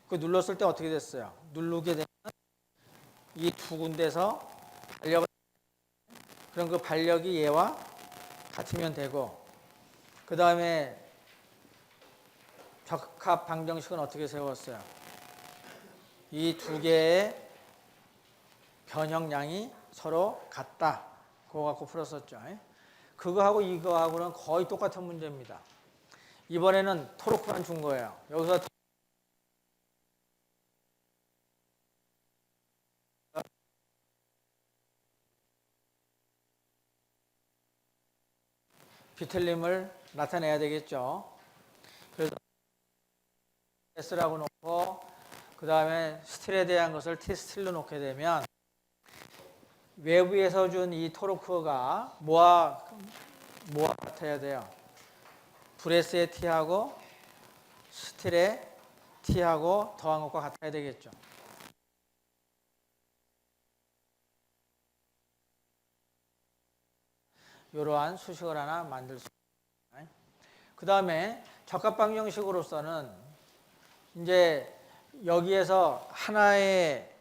그 눌렀을 때 어떻게 됐어요? 누르게 되면 이 두 군데서 반력을, 그럼 그 반력이 얘와 같으면 되고, 그 다음에 적합 방정식은 어떻게 세웠어요? 이 두 개의 변형량이 서로 같다. 그거 갖고 풀었었죠. 그거하고 이거하고는 거의 똑같은 문제입니다. 이번에는 토르크만 준 거예요. 여기서 비틀림을 나타내야 되겠죠. 그래서 S라고 놓고 그 다음에 스틸에 대한 것을 T 스틸로 놓게 되면 외부에서 준 이 토르크가 뭐와 같아야 돼요? 브레스의 T하고 스틸의 T하고 더한 것과 같아야 되겠죠. 이러한 수식을 하나 만들 수 있습니다. 그 다음에 적합방정식으로서는 이제 여기에서 하나의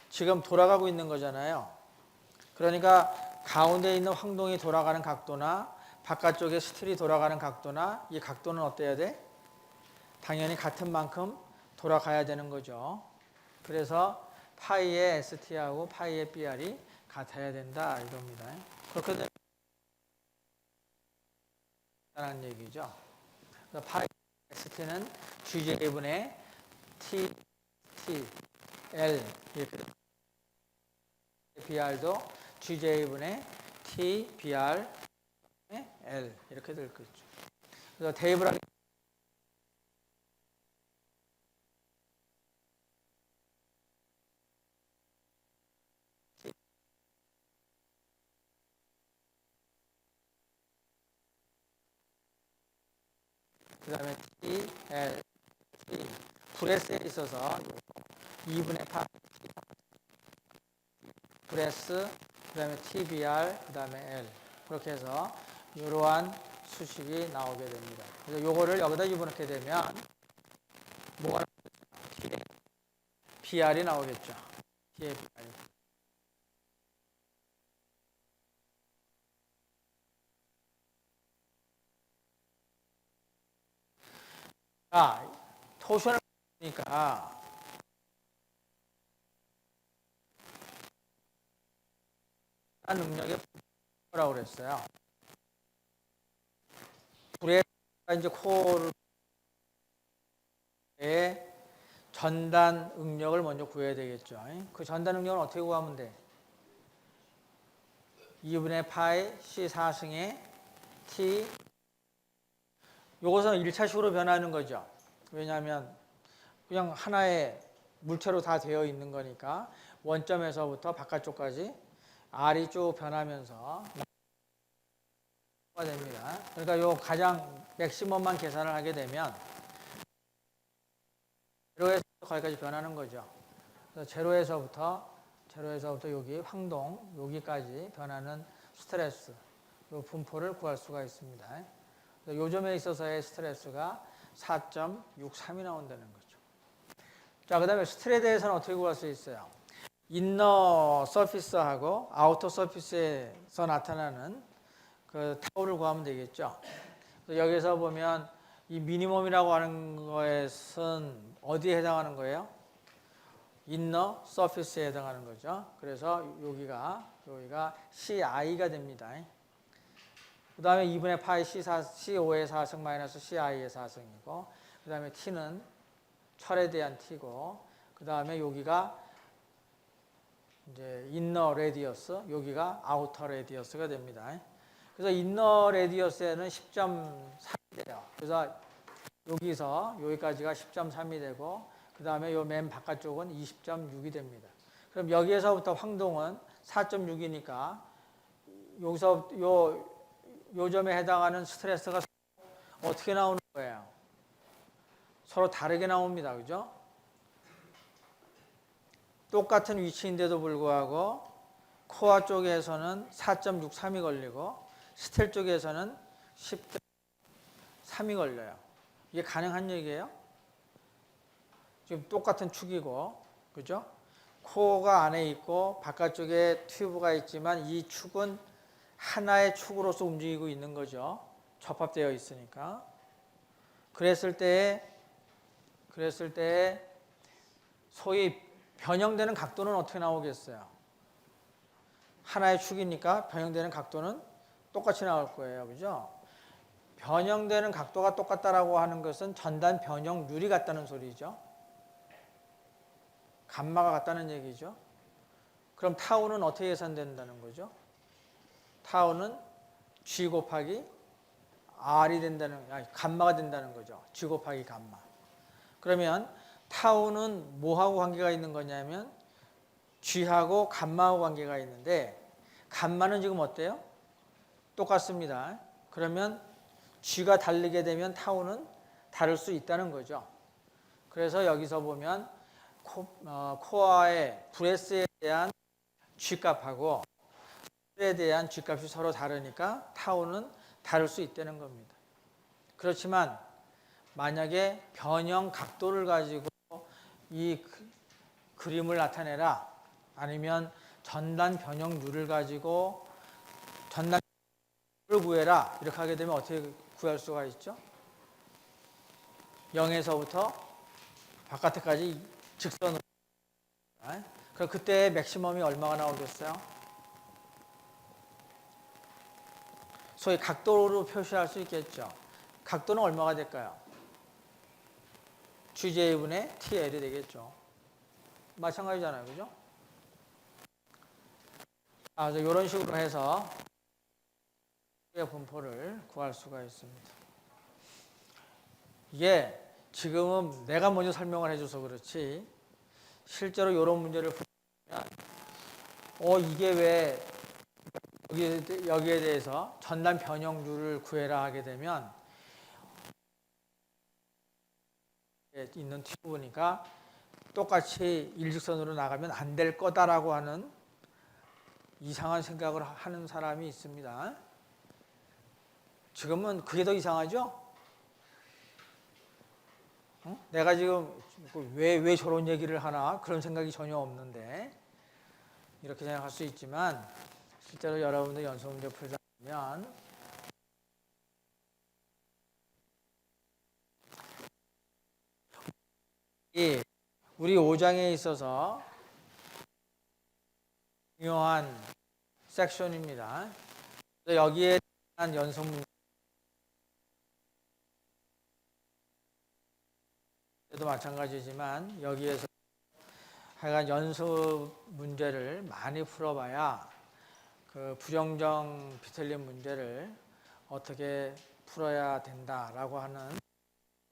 지금 돌아가고 있는 거잖아요. 그러니까 가운데 있는 황동이 돌아가는 각도나 바깥쪽에 스틸이 돌아가는 각도나 이 각도는 어때야 돼? 당연히 같은 만큼 돌아가야 되는 거죠. 그래서 파이의 ST하고 파이의 BR이 같아야 된다 이겁니다. 그렇게 된다는 얘기죠. 파이 ST는 GJ분의 TL 이렇게 BR도 GJ분의 T, BR, L 이렇게 될 거죠. 그래서 대입을 하게 그 다음에 T, L, T 브레스에 있어서 2분의 8 브레스 그 다음에 TBR 그 다음에 L 그렇게 해서 이러한 수식이 나오게 됩니다. 그래서 요거를 여기다 집어넣게 되면 뭐가 나오겠죠? BR이 나오겠죠. T의 BR이. 자, 토션을 보니까 능력의 뭐라고 그랬어요? 불에 이제 코를 전단 응력을 먼저 구해야 되겠죠. 그 전단 응력은 어떻게 구하면 돼? 2분의 파이 C4승의 T 요것은 1차식으로 변하는 거죠. 왜냐하면 그냥 하나의 물체로 다 되어 있는 거니까 원점에서부터 바깥쪽까지 R이 쭉 변하면서 됩니다. 그러니까 요 가장 맥시멈만 계산을 하게 되면 제로에서 거기까지 변하는 거죠. 그래서 제로에서부터 여기 황동 여기까지 변하는 스트레스 요 분포를 구할 수가 있습니다. 요점에 있어서의 스트레스가 4.63이 나온다는 거죠. 자, 그 다음에 스트레에 대해서는 어떻게 구할 수 있어요? 인너 서피스하고 아우터 서피스에서 나타나는 그 타우를 구하면 되겠죠. 여기서 보면 이 미니멈이라고 하는 것은 어디에 해당하는 거예요? 인너 서피스에 해당하는 거죠. 그래서 여기가 CI가 됩니다. 그 다음에 2분의 파이 C5의 4승 마이너스 CI의 4승이고 그 다음에 T는 철에 대한 T고 그 다음에 여기가 이제 인너 레디어스 여기가 아우터 레디어스가 됩니다. 그래서 인너 레디어스에는 10.3이 돼요. 그래서 여기서 여기까지가 10.3이 되고 그 다음에 요 맨 바깥쪽은 20.6이 됩니다. 그럼 여기에서부터 황동은 4.6이니까 여기서 요 점에 해당하는 스트레스가 어떻게 나오는 거예요? 서로 다르게 나옵니다. 그죠? 똑같은 위치인데도 불구하고 코어 쪽에서는 4.63이 걸리고 스텔 쪽에서는 10.3이 걸려요. 이게 가능한 얘기예요? 지금 똑같은 축이고, 그죠? 코어가 안에 있고 바깥쪽에 튜브가 있지만 이 축은 하나의 축으로서 움직이고 있는 거죠. 접합되어 있으니까. 그랬을 때 소위 변형되는 각도는 어떻게 나오겠어요? 하나의 축이니까 변형되는 각도는 똑같이 나올 거예요. 그죠? 변형되는 각도가 똑같다라고 하는 것은 전단 변형률이 같다는 소리죠. 감마가 같다는 얘기죠. 그럼 타우는 어떻게 계산된다는 거죠? 타우는 G 곱하기 R이 감마가 된다는 거죠. G 곱하기 감마. 그러면 타우는 뭐하고 관계가 있는 거냐면 G하고 감마하고 관계가 있는데 감마는 지금 어때요? 똑같습니다. 그러면 G가 다르게 되면 타우는 다를 수 있다는 거죠. 그래서 여기서 보면 코어의 브레스에 대한 G값하고 에 대한 G값이 서로 다르니까 타우는 다를 수 있다는 겁니다. 그렇지만 만약에 변형 각도를 가지고 이 그림을 나타내라 아니면 전단 변형률을 가지고 전단을 구해라 이렇게 하게 되면 어떻게 구할 수가 있죠? 0에서부터 바깥에까지 직선으로. 그럼 그때 맥시멈이 얼마가 나오겠어요? 소위 각도로 표시할 수 있겠죠. 각도는 얼마가 될까요? GJ분의 TL이 되겠죠. 마찬가지잖아요. 그죠? 그래서 이런 식으로 해서 분포를 구할 수가 있습니다. 이게 지금은 내가 먼저 설명을 해줘서 그렇지 실제로 이런 문제를 보면 이게 왜 여기에 대해서 전단 변형률을 구해라 하게 되면 있는 튜브니까 똑같이 일직선으로 나가면 안 될 거다라고 하는 이상한 생각을 하는 사람이 있습니다. 지금은 그게 더 이상하죠? 내가 지금 왜 저런 얘기를 하나 그런 생각이 전혀 없는데 이렇게 생각할 수 있지만 실제로 여러분들 연속 문제 풀다 보면 우리 5장에 있어서 중요한 섹션입니다. 여기에 대한 연속 문제도 마찬가지지만 여기에서 하여간 연습 문제를 많이 풀어봐야 그 부정정 비틀림 문제를 어떻게 풀어야 된다라고 하는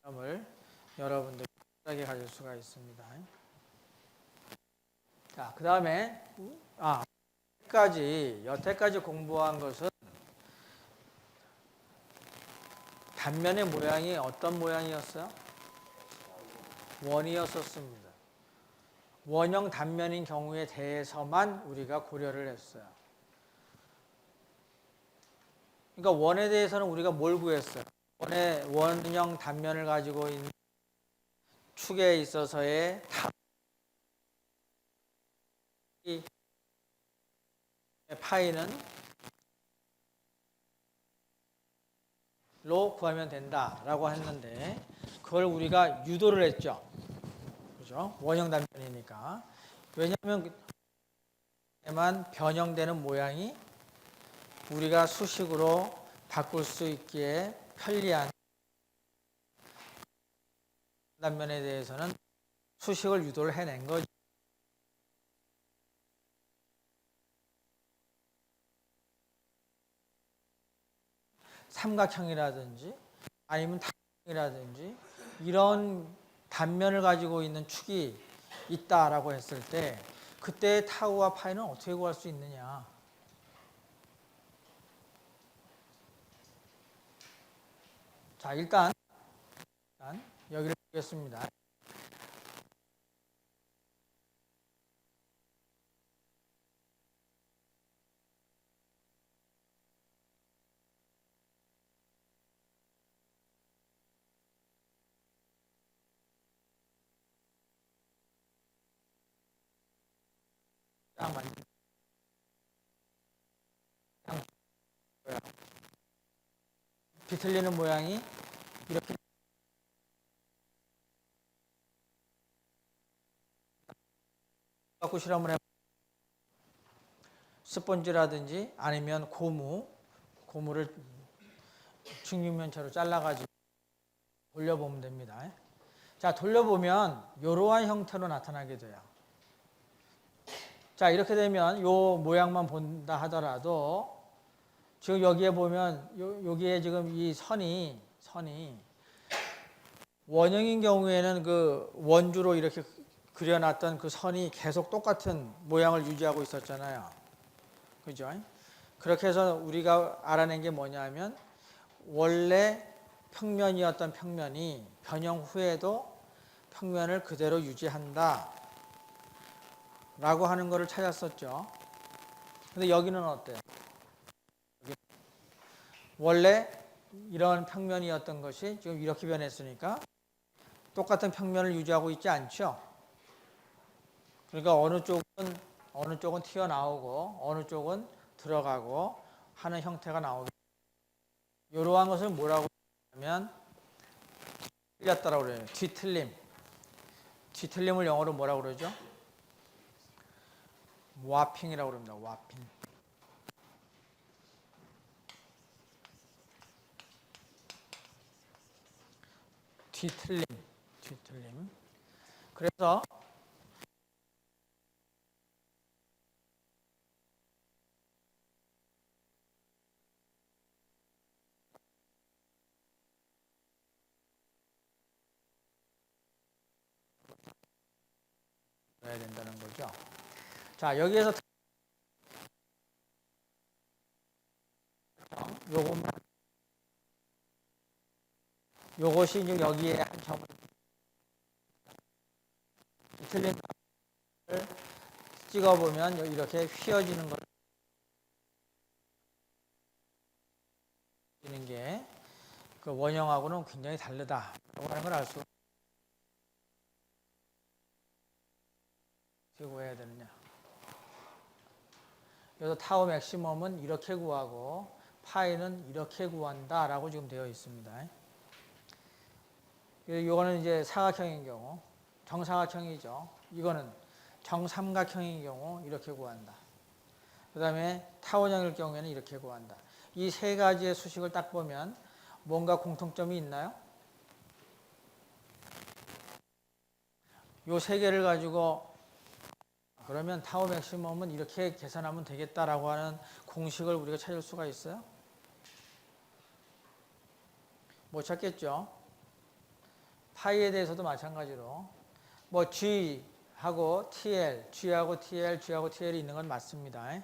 점을 여러분들이 확실하게 가질 수가 있습니다. 자, 그 다음에 여태까지 공부한 것은 단면의 모양이 어떤 모양이었어요? 원이었었습니다. 원형 단면인 경우에 대해서만 우리가 고려를 했어요. 그러니까 원에 대해서는 우리가 뭘 구했어요? 원형 단면을 가지고 있는 축에 있어서의 파이는 로 구하면 된다라고 했는데 그걸 우리가 유도를 했죠. 그죠? 원형 단면이니까. 왜냐하면 에만 변형되는 모양이 우리가 수식으로 바꿀 수 있기에 편리한 단면에 대해서는 수식을 유도를 해낸 거죠. 삼각형이라든지 아니면 타원이라든지 이런 단면을 가지고 있는 축이 있다라고 했을 때 그때 타우와 파이는 어떻게 구할 수 있느냐? 자, 일단 여기를 보겠습니다. 비틀리는 모양이 이렇게 갖고 실험을 해 스펀지라든지 아니면 고무를 측면체로 잘라가지고 돌려보면 됩니다. 자, 돌려보면 이러한 형태로 나타나게 돼요. 자, 이렇게 되면 요 모양만 본다 하더라도 지금 여기에 보면 여기에 지금 이 선이 원형인 경우에는 그 원주로 이렇게 그려놨던 그 선이 계속 똑같은 모양을 유지하고 있었잖아요. 그죠? 그렇게 해서 우리가 알아낸 게 뭐냐면 원래 평면이었던 평면이 변형 후에도 평면을 그대로 유지한다 라고 하는 것을 찾았었죠. 근데 여기는 어때요? 원래 이런 평면이었던 것이 지금 이렇게 변했으니까 똑같은 평면을 유지하고 있지 않죠. 그러니까 어느 쪽은 튀어나오고 어느 쪽은 들어가고 하는 형태가 나오게. 이러한 것을 뭐라고 하면 틀렸다라고 그래요. 뒤틀림. 뒤틀림을 영어로 뭐라고 그러죠? 와핑이라고 그럽니다. 와핑. 뒤틀림. 그래서 해야 된다는 거죠. 자, 여기에서 요것이 이제 여기에 한 점을 틀린 점을 찍어보면 이렇게 휘어지는 걸 는 게 그 원형하고는 굉장히 다르다라고 하는 걸 알 수. 어떻게 구해야 되느냐? 여기서 타워 맥시멈은 이렇게 구하고 파이는 이렇게 구한다라고 지금 되어 있습니다. 이거는 이제 사각형인 경우, 정사각형이죠. 이거는 정삼각형인 경우 이렇게 구한다. 그 다음에 타원형일 경우에는 이렇게 구한다. 이 세 가지의 수식을 딱 보면 뭔가 공통점이 있나요? 이 세 개를 가지고 그러면 타워 맥시멈은 이렇게 계산하면 되겠다라고 하는 공식을 우리가 찾을 수가 있어요? 못 찾겠죠. 파이에 대해서도 마찬가지로 뭐 G하고 TL, G하고 TL, G하고 TL이 있는 건 맞습니다.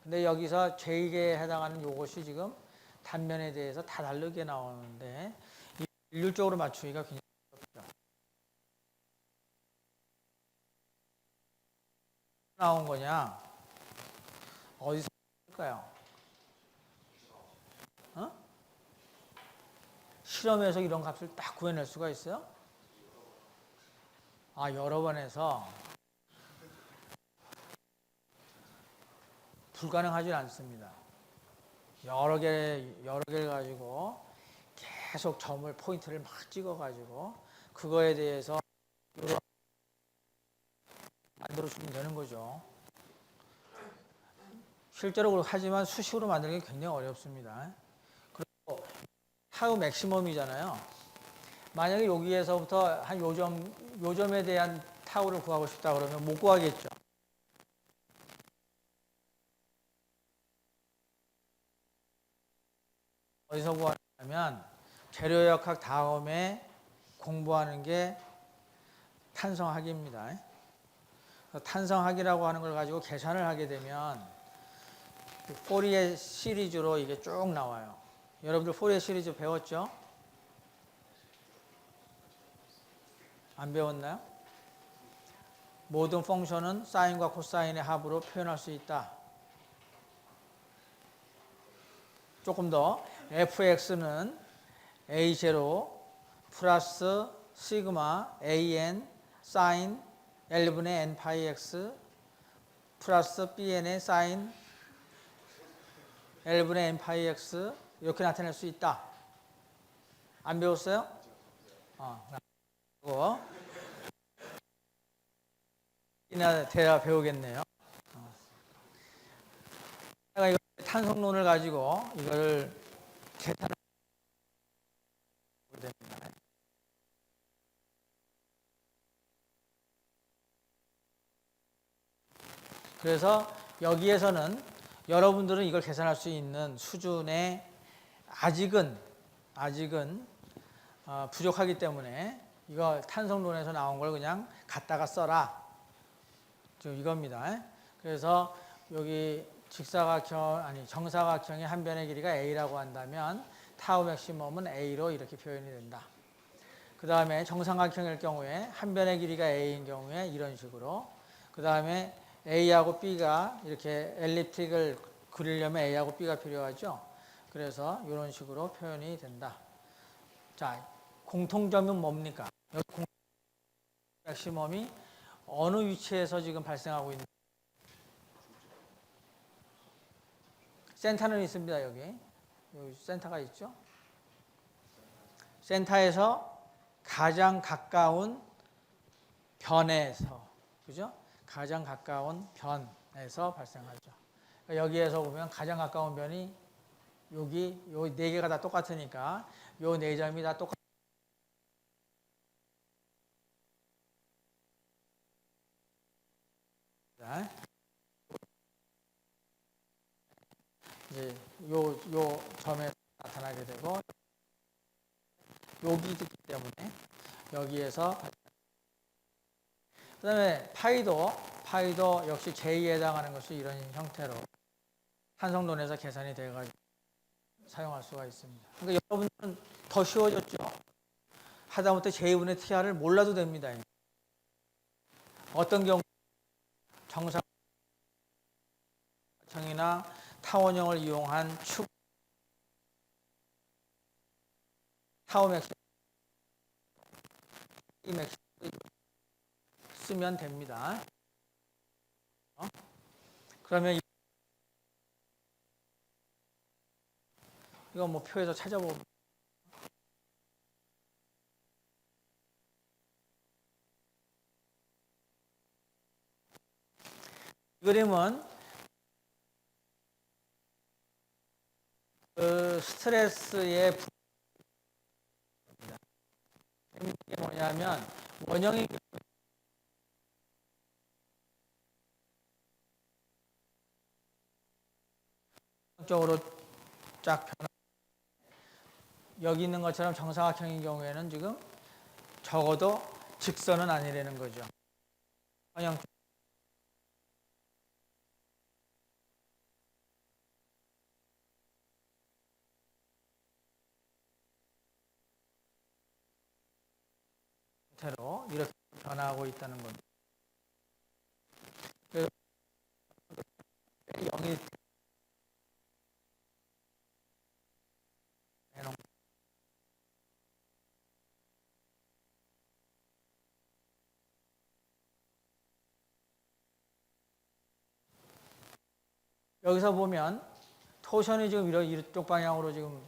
근데 여기서 J에 해당하는 요것이 지금 단면에 대해서 다 다르게 나오는데 일률적으로 맞추기가 굉장히 어렵죠. 나온 거냐? 어디서 할까요? 어? 실험에서 이런 값을 딱 구해낼 수가 있어요? 아, 여러 번 해서 불가능하지 않습니다. 여러 개를 가지고 계속 점을, 포인트를 막 찍어가지고 그거에 대해서 만들어주면 되는 거죠. 실제로 하지만 수식으로 만드는 게 굉장히 어렵습니다. 그리고 타우 맥시멈이잖아요. 만약에 여기에서부터 한 요점에 대한 타우를 구하고 싶다 그러면 못 구하겠죠. 어디서 구하냐면 재료역학 다음에 공부하는 게 탄성학입니다. 탄성학이라고 하는 걸 가지고 계산을 하게 되면 포리에 시리즈로 이게 쭉 나와요. 여러분들 포리에 시리즈 배웠죠? 안 배웠나요? 모든 펑션은 사인과 코사인의 합으로 표현할 수 있다. 조금 더 fx는 a0 플러스 시그마 an 사인 L분의 n 파이 x 플러스 bn의 사인 L분의 n 파이 x 이렇게 나타낼 수 있다. 안 배웠어요? 그리고 이나 대화 배우겠네요. 제가 이거 탄성론을 가지고 이걸 계산을 하게 됩니다. 그래서 여기에서는 여러분들은 이걸 계산할 수 있는 수준의 아직은 부족하기 때문에 이거 탄성론에서 나온 걸 그냥 갖다가 써라. 지금 이겁니다. 그래서 여기 정사각형의 한 변의 길이가 a라고 한다면 타우 맥시멈은 a로 이렇게 표현이 된다. 그 다음에 정삼각형일 경우에 한 변의 길이가 a인 경우에 이런 식으로, 그 다음에 a하고 b가 이렇게 엘립틱을 그리려면 a하고 b가 필요하죠. 그래서 이런 식으로 표현이 된다. 자, 공통점은 뭡니까? 여기 맥시멈이 어느 위치에서 지금 발생하고 있는? 센터는 있습니다. 여기 센터가 있죠. 센터에서 가장 가까운 변에서, 그죠? 가장 가까운 변에서 발생하죠. 여기에서 보면 가장 가까운 변이 여기 요 네 개가 다 똑같으니까 요 네 점이 다 똑같. 이제 요 점에 나타나게 되고 여기 있기 때문에 여기에서 그다음에 파이도 역시 J에 해당하는 것이 이런 형태로 한성론에서 계산이 돼가지고 사용할 수가 있습니다. 그러니까 여러분들은 더 쉬워졌죠. 하다못해 J분의 TR을 몰라도 됩니다. 어떤 경우 정사각형이나 타원형을 이용한 축 타워 맥시 쓰면 됩니다. 그러면 이거 뭐 표에서 찾아보면 이 그림은 그 스트레스의 이게 뭐냐면 원형이 적으로 쫙 변화. 여기 있는 것처럼 정사각형인 경우에는 지금 적어도 직선은 아니라는 거죠. 원형 형태로 이렇게 변화하고 있다는 겁니다. 그래서 0이 여기서 보면 토션이 지금 이쪽 방향으로 지금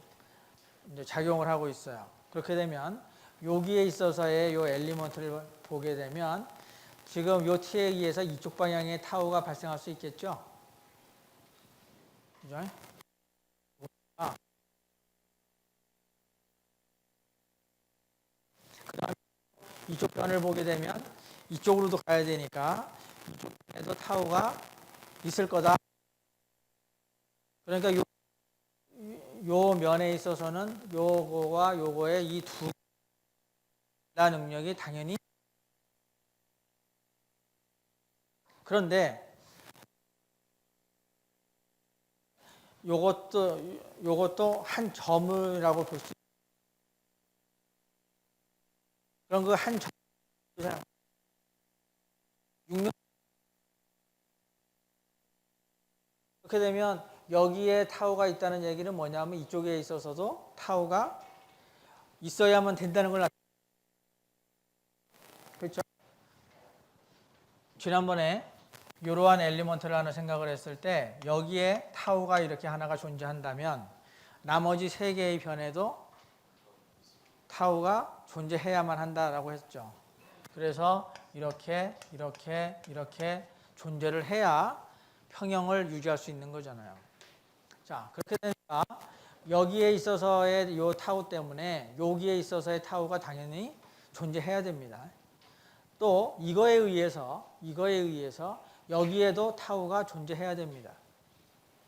이제 작용을 하고 있어요. 그렇게 되면 여기에 있어서의 요 엘리먼트를 보게 되면 지금 요 T에 의해서 이쪽 방향에 타우가 발생할 수 있겠죠. 그죠? 그다음 이쪽 변을 보게 되면 이쪽으로도 가야 되니까 이쪽에도 타우가 있을 거다. 그러니까 요 면에 있어서는 요거와 요거의 이 두 능력이 당연히 그런데 요것도 한 점이라고 볼 수 있어요. 그럼 그 한 점, 6년 그렇게 되면 여기에 타우가 있다는 얘기는 뭐냐면 이쪽에 있어서도 타우가 있어야만 된다는 걸 그렇죠? 지난번에 이러한 엘리먼트를 하나 생각을 했을 때 여기에 타우가 이렇게 하나가 존재한다면 나머지 세 개의 변에도 타우가 존재해야만 한다라고 했죠. 그래서 이렇게 존재를 해야 평형을 유지할 수 있는 거잖아요. 자, 그렇게 되니까 여기에 있어서의 요 타우 때문에 여기에 있어서의 타우가 당연히 존재해야 됩니다. 또 이거에 의해서 여기에도 타우가 존재해야 됩니다.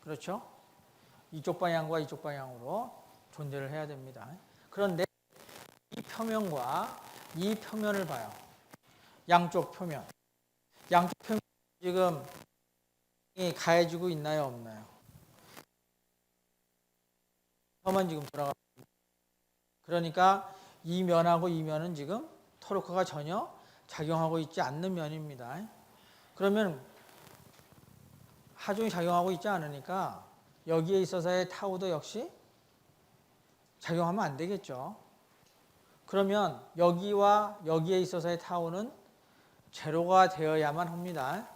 그렇죠? 이쪽 방향과 이쪽 방향으로 존재를 해야 됩니다. 그런데 이 표면과 이 표면을 봐요. 양쪽 표면. 양쪽 표면 지금 가해지고 있나요, 없나요? 만 지금 돌아가고 있습니다. 그러니까 이 면하고 이 면은 지금 토르크가 전혀 작용하고 있지 않는 면입니다. 그러면 하중이 작용하고 있지 않으니까 여기에 있어서의 타우도 역시 작용하면 안 되겠죠. 그러면 여기와 여기에 있어서의 타우는 제로가 되어야만 합니다.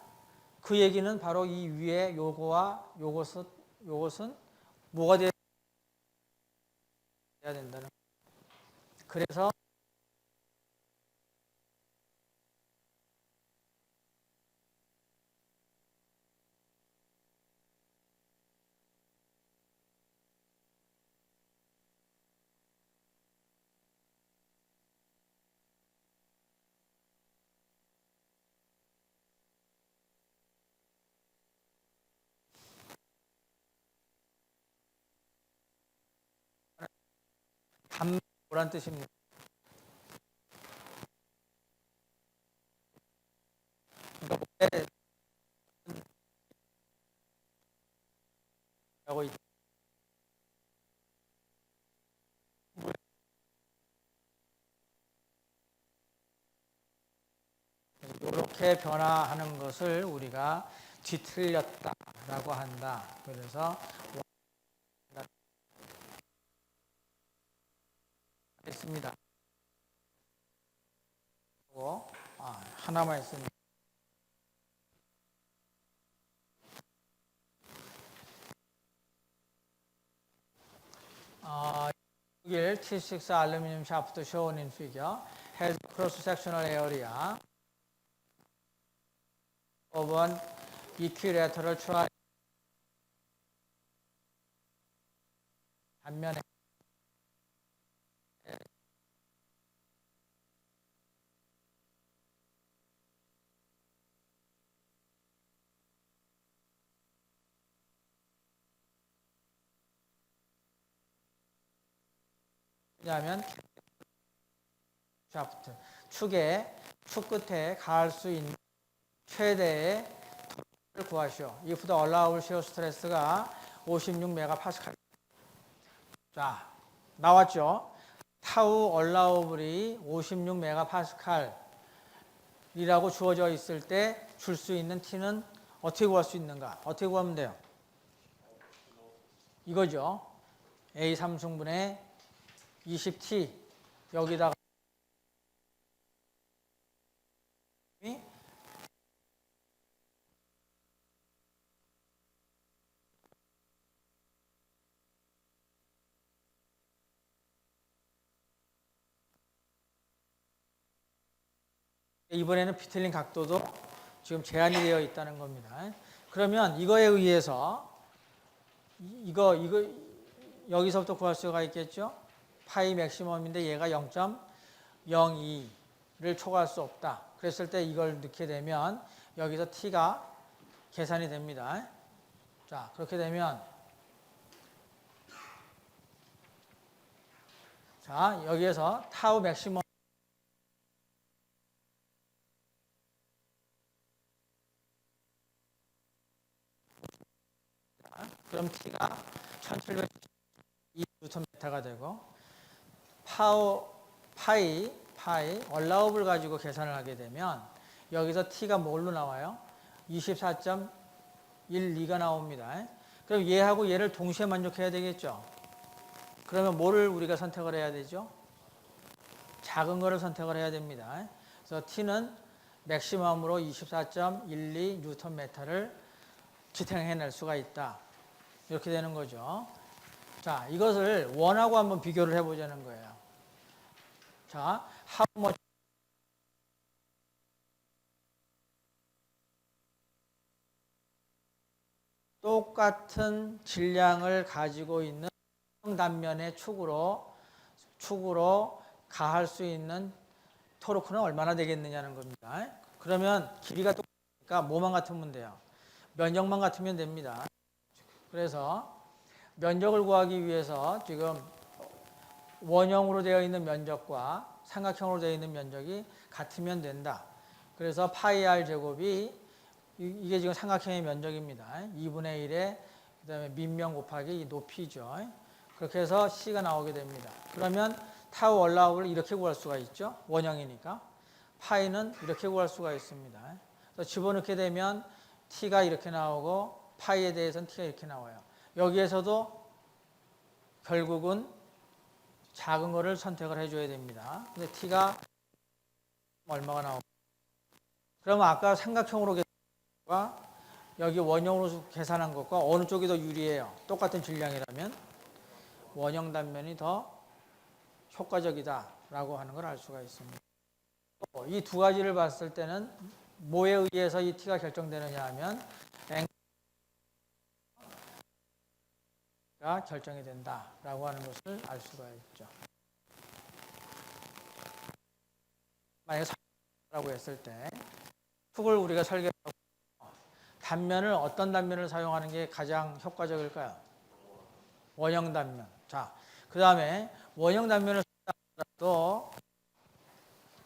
그 얘기는 바로 이 위에 요거와 요것은 뭐가 돼야 된다는. 그래서 반모란 뜻입니다. 하고 있 이렇게 변화하는 것을 우리가 뒤틀렸다라고 한다. 그래서 했습니다. 하나만 했습니다. 독일 T6 알루미늄 샤프트 shown in figure has cross-sectional area of an equilateral triangle. 단면에 왜냐하면 샤프트 축 끝에 가할 수 있는 최대의 토를 구하시오. If the allowable shear stress가 56MPa. 자, 나왔죠? 타우 allowable이 56MPa이라고 주어져 있을 때 줄 수 있는 T는 어떻게 구할 수 있는가? 어떻게 구하면 돼요? 이거죠. A3승분의 20T 여기다가 이번에는 비틀린 각도도 지금 제한이 되어 있다는 겁니다. 그러면 이거에 의해서 이거 여기서부터 구할 수가 있겠죠? 파이 맥시멈인데 얘가 0.02를 초과할 수 없다. 그랬을 때 이걸 넣게 되면 여기서 T가 계산이 됩니다. 자, 그렇게 되면 자, 여기에서 타우 맥시멈 그럼 T가 1702Nm가 되고 파이 allowable 가지고 계산을 하게 되면 여기서 T가 뭘로 나와요? 24.12가 나옵니다. 그럼 얘하고 얘를 동시에 만족해야 되겠죠? 그러면 뭐를 우리가 선택을 해야 되죠? 작은 거를 선택을 해야 됩니다. 그래서 T는 맥시멈으로 24.12Nm를 지탱해낼 수가 있다. 이렇게 되는 거죠. 자, 이것을 원하고 한번 비교를 해보자는 거예요. 자, how much 똑같은 질량을 가지고 있는 단면의 축으로 가할 수 있는 토르크는 얼마나 되겠느냐는 겁니다. 그러면 길이가 똑같으니까 뭐만 같으면 돼요? 면적만 같으면 됩니다. 그래서 면적을 구하기 위해서 지금 원형으로 되어 있는 면적과 삼각형으로 되어 있는 면적이 같으면 된다. 그래서 파이 r 제곱이 이게 지금 삼각형의 면적입니다. 2분의 1에 그다음에 밑면 곱하기 이 높이죠. 그렇게 해서 C가 나오게 됩니다. 그러면 타우 allowable을 이렇게 구할 수가 있죠. 원형이니까. 파이는 이렇게 구할 수가 있습니다. 그래서 집어넣게 되면 T가 이렇게 나오고 파이에 대해서는 T가 이렇게 나와요. 여기에서도 결국은 작은 거를 선택을 해줘야 됩니다. 근데 T가 얼마가 나오고 그러면 아까 삼각형으로 계산한 것과 여기 원형으로 계산한 것과 어느 쪽이 더 유리해요? 똑같은 질량이라면 원형 단면이 더 효과적이다라고 하는 걸 알 수가 있습니다. 이 두 가지를 봤을 때는 뭐에 의해서 이 T가 결정되느냐 하면 앵글가 결정이 된다라고 하는 것을 알 수가 있죠. 만약에 라고 했을 때 축을 우리가 설계하고 단면을 어떤 단면을 사용하는 게 가장 효과적일까요? 원형 단면. 자, 그 다음에 원형 단면을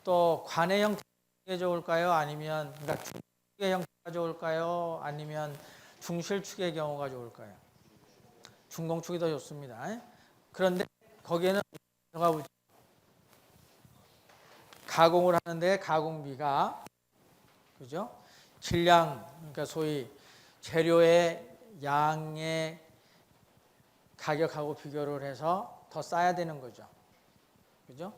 또 관해형 게 좋을까요? 아니면 그러니까 중실축의 형태가 좋을까요? 아니면 중실축의 경우가 좋을까요? 중공축이 더 좋습니다. 그런데 거기에는 들어가 보죠. 가공을 하는데 가공비가, 그죠? 질량, 그러니까 소위 재료의 양의 가격하고 비교를 해서 더 싸야 되는 거죠. 그죠?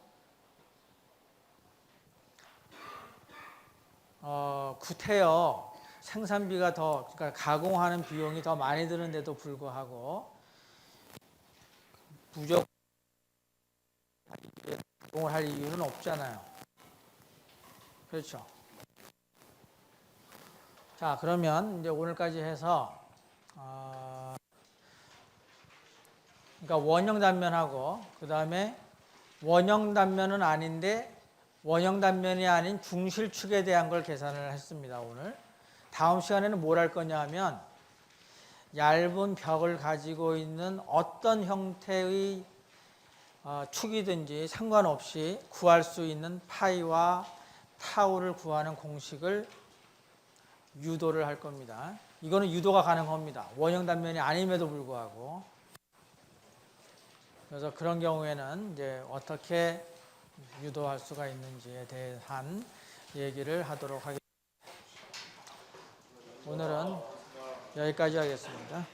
구태여 생산비가 더, 그러니까 가공하는 비용이 더 많이 드는데도 불구하고 무조건 가공을 할 이유는 없잖아요. 그렇죠? 자, 그러면 이제 오늘까지 해서 그러니까 원형 단면하고 그 다음에 원형 단면은 아닌데 원형 단면이 아닌 중실축에 대한 걸 계산을 했습니다. 오늘 다음 시간에는 뭘 할 거냐 하면 얇은 벽을 가지고 있는 어떤 형태의 축이든지 상관없이 구할 수 있는 파이와 타우를 구하는 공식을 유도를 할 겁니다. 이거는 유도가 가능합니다. 원형 단면이 아님에도 불구하고. 그래서 그런 경우에는 이제 어떻게 유도할 수가 있는지에 대한 얘기를 하도록 하겠습니다. 오늘은 여기까지 하겠습니다.